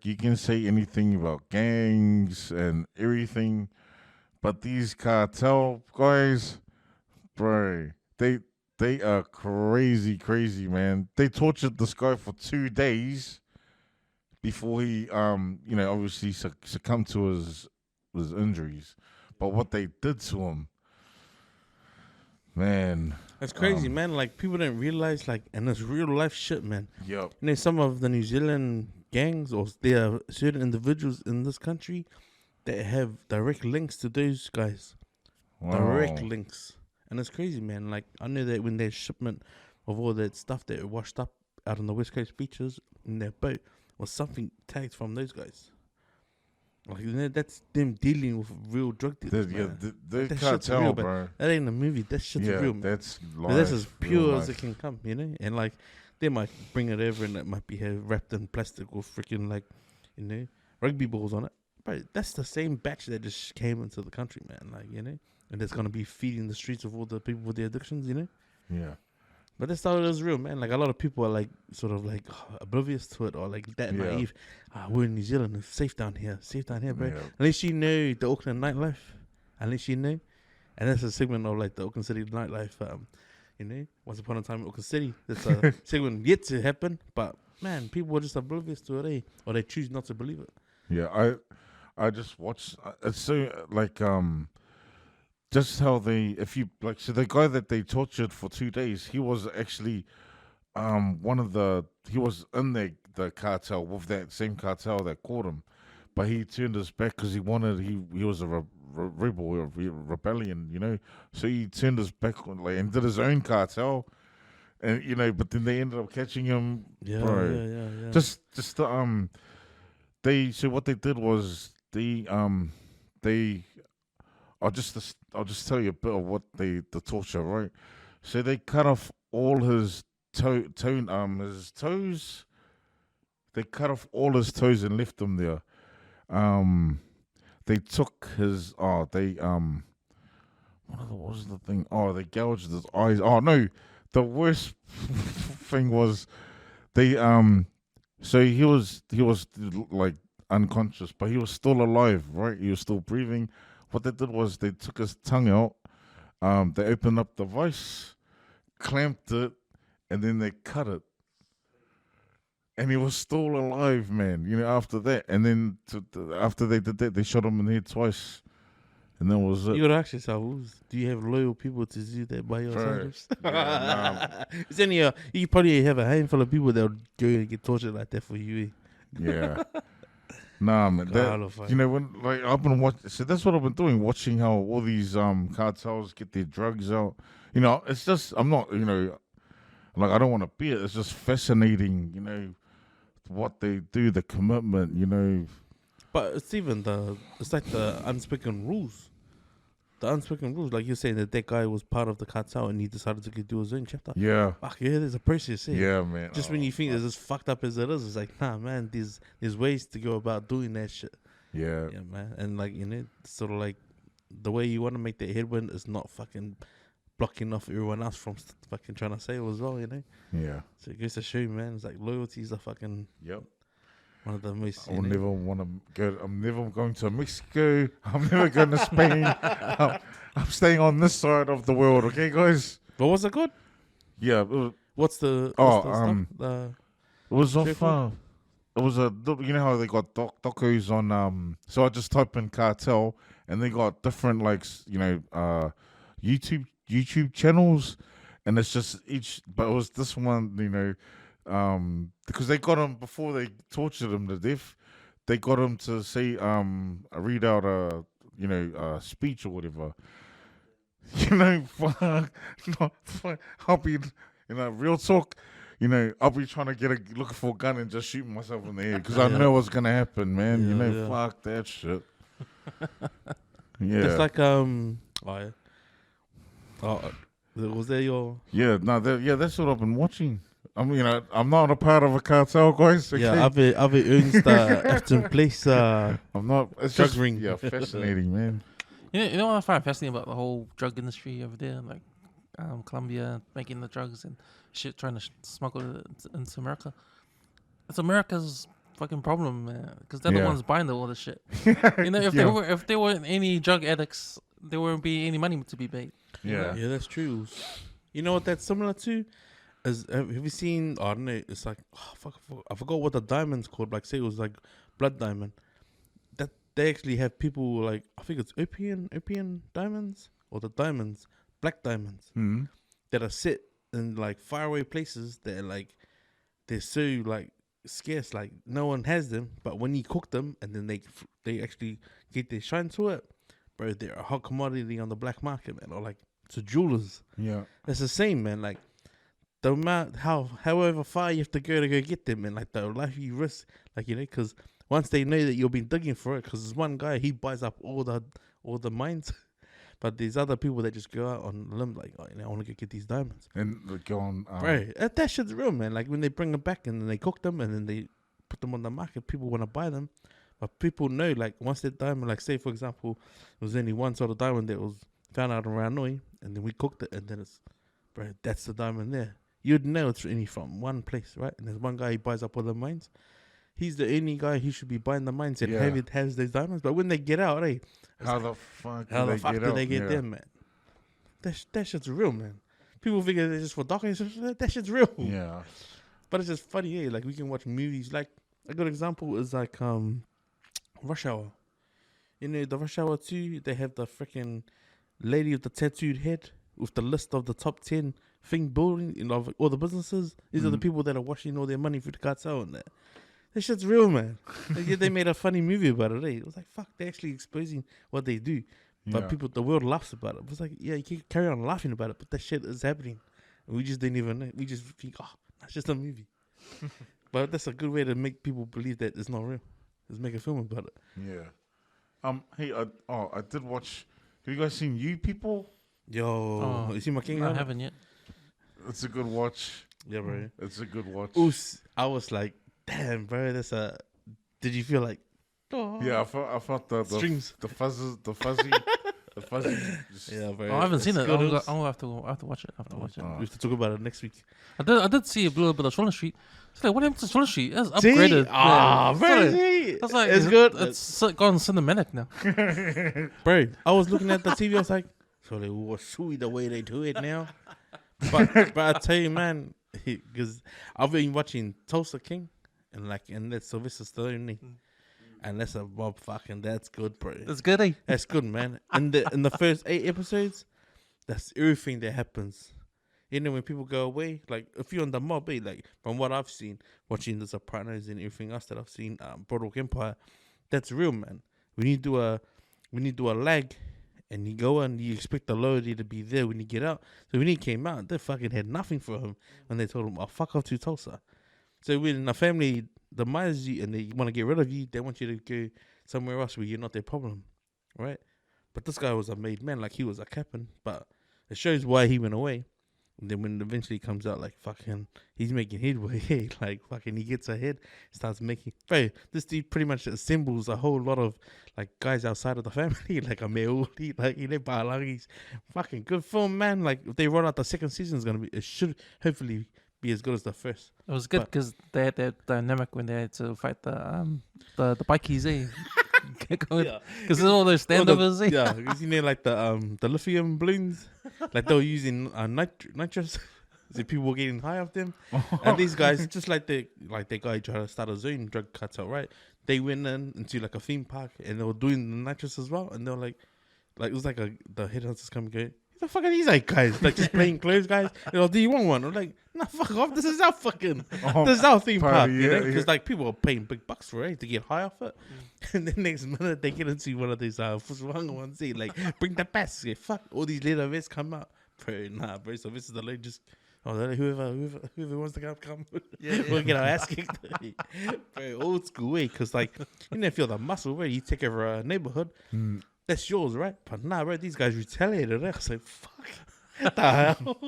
you can say anything about gangs and everything, but these cartel guys, bro, they are crazy, man. They tortured this guy for 2 days before he, obviously succumbed to his injuries. But what they did to him, man. that's crazy, man. Like people don't realize, like, and it's real life shit, man. Yep. You know, some of the New Zealand gangs, or there are certain individuals in this country that have direct links to those guys. Wow. Direct links. And it's crazy, man. Like, I know that when their shipment of all that stuff that washed up out on the West Coast beaches in their boat was something tagged from those guys. Like, that's them dealing with real drug dealers, man. They That can't shit's real, tell, but bro. that ain't a movie. That shit's real, man. That's life. But that's as pure real as it life. can come, you know? And, like, they might bring it over and it might be wrapped in plastic or freaking, like, rugby balls on it. But that's the same batch that just came into the country, man. Like, and that's going to be feeding the streets of all the people with their addictions, Yeah. But that's how it is real, man. Like, a lot of people are, like, sort of, like, oblivious to it or, like, that Yeah. naive. We're in New Zealand. It's safe down here, bro. Yeah. Unless you know the Auckland nightlife. Unless you know. And that's a segment of, like, the Auckland City nightlife. Once upon a time in Auckland City. That's a segment yet to happen. But, man, people are just oblivious to it, or they choose not to believe it. Yeah, I just watched. It's so just how so the guy that they tortured for 2 days, he was actually he was in the cartel with that same cartel that caught him, but he turned his back because he was a rebel, a rebellion, so he turned his back on and did his own cartel, and but then they ended up catching him. Yeah, bro. yeah. Just what they did was I'll just tell you a bit of what the torture, right? So they cut off all his his toes. They cut off all his toes and left them there. They took his what was the thing? Oh, they gouged his eyes. Oh no, the worst thing was they so he was like unconscious, but he was still alive, right? He was still breathing. What they did was they took his tongue out, they opened up the vice, clamped it, and then they cut it. And he was still alive, man, after that. And then after they did that, they shot him in the head twice. And that was it. You gotta ask yourself, do you have loyal people to do that by yourself? Yeah, It's only you probably have a handful of people that'll go and get tortured like that for you. Yeah. Nah, man. When I've been watching, so that's what I've been doing, watching how all these cartels get their drugs out. It's just I'm not, I don't want to be it. It's just fascinating, what they do, the commitment, But it's even it's like the unspoken rules. The unspoken rules, like you're saying that guy was part of the cartel and he decided to go do his own chapter. Yeah. Fuck yeah, there's a process here. Yeah, man. Just when you think it's as fucked up as it is, it's like, nah, man, there's ways to go about doing that shit. Yeah. Yeah, man. And like, sort of like the way you want to make that headwind is not fucking blocking off everyone else from fucking trying to sail as well, Yeah. So it goes to show you, man, it's like loyalty is a fucking one of the most. I will never want to go. I'm never going to Mexico. I'm never going to Spain. I'm staying on this side of the world. Okay, guys. But was it good? Yeah. What's the it was off. Straightforward? It was how they got docos on. So I just type in cartel, and they got different YouTube channels, and it's just but it was this one, because they got him before they tortured him to death. They got him to say, read out a speech or whatever. Fuck, I'll be, real talk. I'll be trying to looking for a gun and just shooting myself in the head because I know what's gonna happen, man. Yeah. Fuck that shit. Yeah, It's like was there your? Yeah, no, that's what I've been watching. I mean, I'm not a part of a cartel, guys. Okay? Yeah, I've Ernst after place. I'm not. It's drug just ring. Yeah, fascinating, man. You know what I find fascinating about the whole drug industry over there, like Colombia making the drugs and shit, trying to smuggle it into America. It's America's fucking problem, man, because they're the ones buying all this shit. If there weren't any drug addicts, there wouldn't be any money to be made. Yeah. Yeah, that's true. You know what that's similar to? Have you seen? I don't know. It's like I forgot what the diamond's called. Like say it was like blood diamond. That they actually have people like I think it's opium diamonds or the diamonds, black diamonds that are set in like faraway places that are like they're so like scarce, like no one has them. But when you cook them and then they actually get their shine to it, bro, they're a hot commodity on the black market, man. Or like to jewelers. Yeah. It's the same, man. Like the amount, however far you have to go get them, and like the life you risk, like because once they know that you've been digging for it, because there's one guy he buys up all the mines, but there's other people that just go out on a limb, like I want to go get these diamonds, and they go on. Bro, that shit's real, man. Like when they bring them back and then they cook them and then they put them on the market, people want to buy them, but people know like once that diamond, like say for example, there was only one sort of diamond that was found out in Ranoi, and then we cooked it, and then it's, bro, that's the diamond there. You'd know it's only from one place, right? And there's one guy who buys up all the mines. He's the only guy who should be buying the mines and has those diamonds. But when they get out, hey, how the fuck did they get them, man? That shit's real, man. People figure they're just for documentaries. That shit's real. Yeah. But it's just funny, yeah. Like we can watch movies. Like a good example is like Rush Hour. The Rush Hour 2, they have the freaking lady with the tattooed head with the list of the top 10 thing building of all the businesses. These are the people that are washing all their money through the cartel and that. That shit's real, man. They made a funny movie about it. It was like, fuck, they're actually exposing what they do. But the world laughs about it. It was like, yeah, you can carry on laughing about it, but that shit is happening. And we just didn't even know. We just think, that's just a movie. But that's a good way to make people believe that it's not real. Let's make a film about it. Yeah. Hey, I did watch. Have you guys seen You People? Yo, you see my king? I haven't yet. It's a good watch. Yeah, bro. It's a good watch. I was like, damn, bro, did you feel like, yeah, I felt the strings, the fuzzy. Yeah, bro. I haven't seen it. I'll have to watch it. We have to talk about it next week. I did see a little bit of Shoulder Street. It's like, what happened to Shoulder Street? It's upgraded. That's like, it's good. It's gone cinematic now. Bro, I was looking at the TV. I was like, so they were sweet the way they do it now. But I tell you, man, because I've been watching Tulsa King and that's Sylvester Stallone, and that's a Bob fucking that's good, bro. That's good, eh? That's good, man. In the first 8 episodes, that's everything that happens. When people go away, like if you're on the mob, like from what I've seen, watching The Sopranos and everything else that I've seen, Boardwalk Empire, that's real, man. When you do a lag, and you go and you expect the loyalty to be there when you get out. So when he came out, they fucking had nothing for him, and they told him, fuck off to Tulsa." So when a family demise you and they want to get rid of you, they want you to go somewhere else where you're not their problem, right? But this guy was a made man, like he was a captain, but it shows why he went away. And then when it eventually comes out, like fucking, he's making headway, like fucking, he gets ahead, starts making. Bro, this dude pretty much assembles a whole lot of like guys outside of the family, like a male, like he's fucking good film, man. Like if they roll out the second season, it should hopefully be as good as the first. It was good because they had that dynamic when they had to fight the bikies, eh? Because there's all those stand-uppers, eh? Yeah, because like the lithium balloons, like they were using nitrous. So people were getting high off them, and these guys, just like they guy trying to start his own drug cartel, right? They went into like a theme park and they were doing the nitrous as well, and they were like it was like the headhunters come and go, "Who the fuck are these like guys? Like just plain clothes guys. You know, do you want one? I'm like, nah, fuck off. This is our fucking, this is our theme park. You know, because like people are paying big bucks for it to get high off it. And then next minute they get into one of these Fuswanga ones, say like, bring the best. Yeah, fuck, all these leather vests come out. Bro, nah, bro. So this is the lady just. Oh, whoever wants to come, we'll get our ass kicked. Bro, old school way, because like you never feel the muscle, where you take over a neighborhood, that's yours, right? But nah, bro, these guys retaliated. I was like, fuck, what the hell?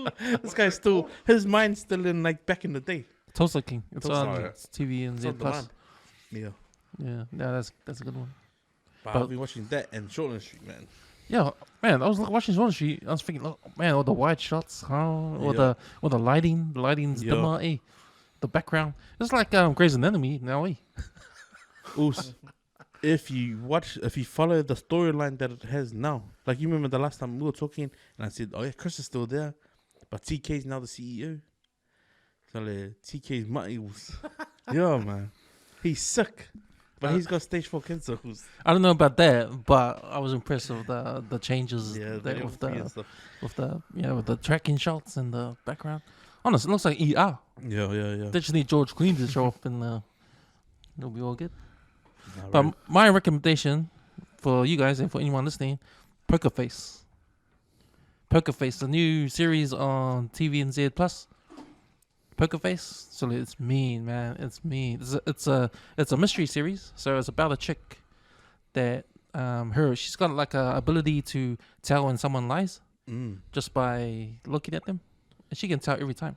This guy's still, his mind's still in like back in the day. Tulsa King. It's Tulsa, on yeah. TV and Z Plus. Yeah, Yeah, that's a good one. but I've been watching that and Shortland Street, man. Yeah, man, I was watching Shortland Street. I was thinking, oh, man, all the wide shots, or Yeah. the lighting's Yeah. dimmer, the background. It's like Grey's Anatomy now, Also, if you follow the storyline that it has now, like you remember the last time we were talking, and I said, oh yeah, Chris is still there, but TK's now the CEO. So like, TK's Eagles. Yeah, man, he's sick, but he's got stage 4 cancer. I don't know about that, but I was impressed with the changes Yeah, there with stuff. with the tracking shots in the background. Honestly, it looks like ER. Yeah. They just need George Clooney to show up and it'll be all good. Nah, But right. my recommendation for you guys and for anyone listening, Poker Face. Poker Face, the new series on TV and Z Plus. Poker Face, so it's mean, man. It's mean. It's a mystery series. So it's about a chick that she's got like a ability to tell when someone lies just by looking at them, and she can tell every time.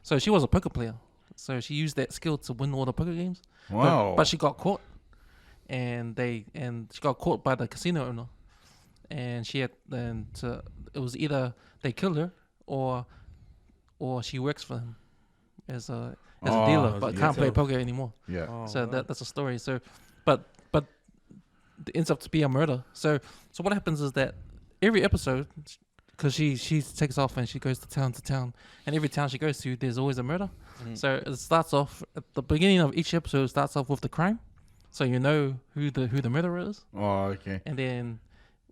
So she was a poker player. So she used that skill to win all the poker games. Wow. But she got caught, and she got caught by the casino owner, and it was either they killed her or she works for him as a dealer, but yeah. can't play poker anymore. Yeah. Oh, So wow. that's a story. So, but it ends up to be a murder. So what happens is that every episode, because she takes off and she goes to town, and every town she goes to, there's always a murder. So it starts off at the beginning of each episode starts off with the crime, so you know who the murderer is, Oh, okay. and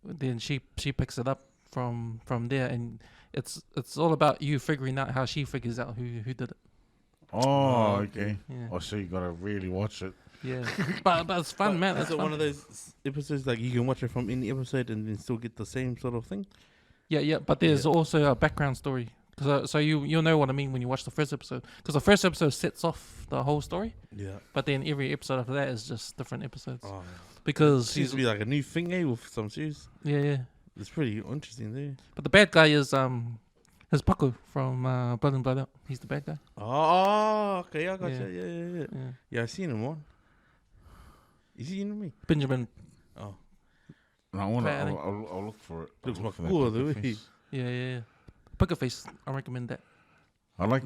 then she picks it up from there, and it's all about you figuring out how she figures out who did it. Oh, okay. Yeah. Oh, so you gotta really watch it. Yeah, but it's fun, man. Is It's it fun. one of those episodes like you can watch it from any episode and then still get the same sort of thing? Yeah, but there's also a background story. So you'll know what I mean when you watch the first episode, because the first episode sets off the whole story, Yeah. but then every episode after that is just different episodes. Oh, Because seems to be like a new thing, with some series. yeah. It's pretty interesting, there. But the bad guy is Paco from Blood and Blood Out. He's the bad guy. Oh, okay, I got Yeah. you. Yeah. Yeah, I seen him one. Is he in me? Benjamin. Oh, And I wanna. Fair, I think. I'll look for it. Looks I'll look for cool, that though, Poker he- Face. Yeah. Poker Face. I recommend that. I like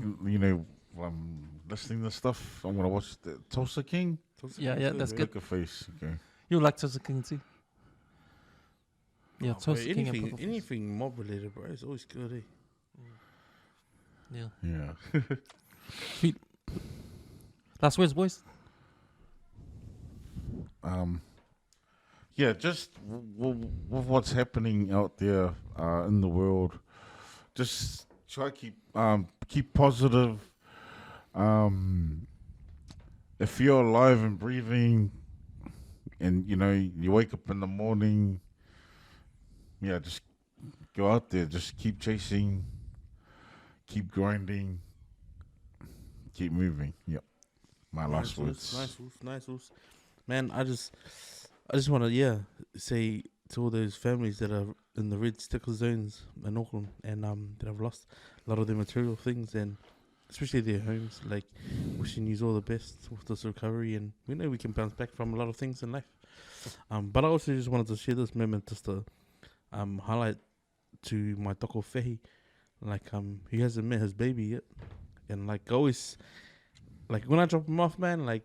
while I'm listening to stuff. I'm gonna watch the Tulsa King. Yeah, that's good. Poker Face. Okay. You like Tulsa King too? Yeah, Oh, bro, Tulsa King and Poker Face. anything mob related, bro, it's always good, eh? Yeah. Yeah. Sweet. Last words, boys. Yeah, just with what's happening out there in the world, just try to keep positive. If you're alive and breathing, and you wake up in the morning, yeah, just go out there, just keep chasing, keep grinding, keep moving. Yep, my last words. Nice words. Man, I just want to say to all those families that are in the red sticker zones in Auckland and that have lost a lot of their material things and especially their homes, like wishing you all the best with this recovery, and we know we can bounce back from a lot of things in life. But I also just wanted to share this moment just to highlight to my toko Fehi, like he hasn't met his baby yet, and like always, like when I drop him off, man, like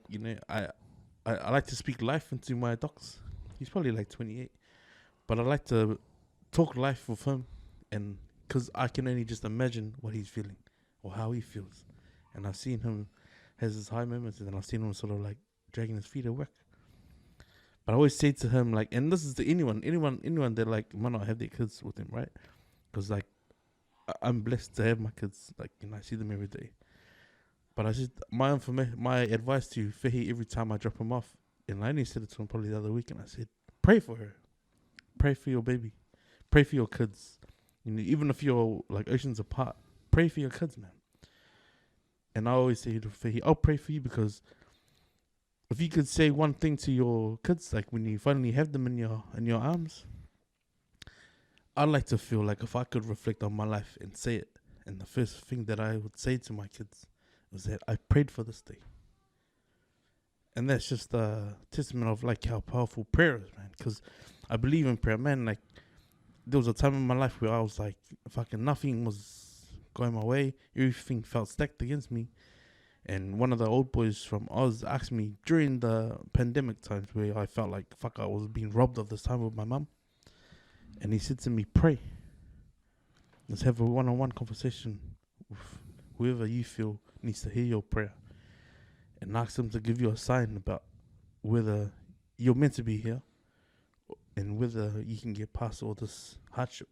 I like to speak life into my docs. He's probably like 28, but I like to talk life with him, and because I can only just imagine what he's feeling or how he feels, and I've seen him has his high moments, and I've seen him sort of like dragging his feet at work. But I always say to him, like, and this is to anyone that like might not have their kids with him, right? Because like I'm blessed to have my kids. Like, you know, I see them every day. But I just my advice to Fehi every time I drop him off, and I only said it to him probably the other week, and I said, pray for her, pray for your baby, pray for your kids. You know, even if you're like oceans apart, pray for your kids, man. And I always say to Fehi, I'll pray for you because if you could say one thing to your kids, like when you finally have them in your arms, I'd like to feel like if I could reflect on my life and say it, and the first thing that I would say to my kids was that I prayed for this day. And that's just a testament of like how powerful prayer is, man. Because I believe in prayer, man. Like there was a time in my life where I was like, fucking nothing was going my way. Everything felt stacked against me. And one of the old boys from Oz asked me during the pandemic times where I felt like, fuck, I was being robbed of this time with my mum. And he said to me, pray. Let's have a one-on-one conversation with whoever you feel needs to hear your prayer. And ask them to give you a sign about whether you're meant to be here and whether you can get past all this hardship.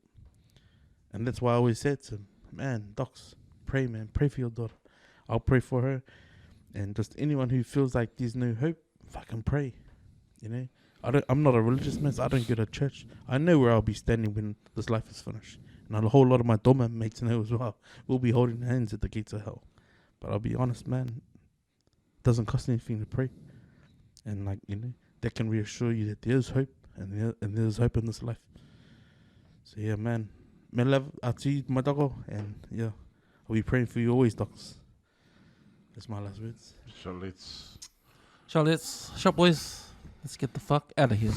And that's why I always said to him, man, docs, pray, man. Pray for your daughter. I'll pray for her. And just anyone who feels like there's no hope, fucking pray. You know? I'm not a religious man, so I don't go to church. I know where I'll be standing when this life is finished. And a whole lot of my Doma mates know as well. We'll be holding hands at the gates of hell. But I'll be honest, man, it doesn't cost anything to pray. And like, you know, that can reassure you that there's hope and there's hope in this life. So yeah, man. Me love ati madago, and yeah, I'll be praying for you always, docs. That's my last words. So let's Shop boys, let's get the fuck out of here.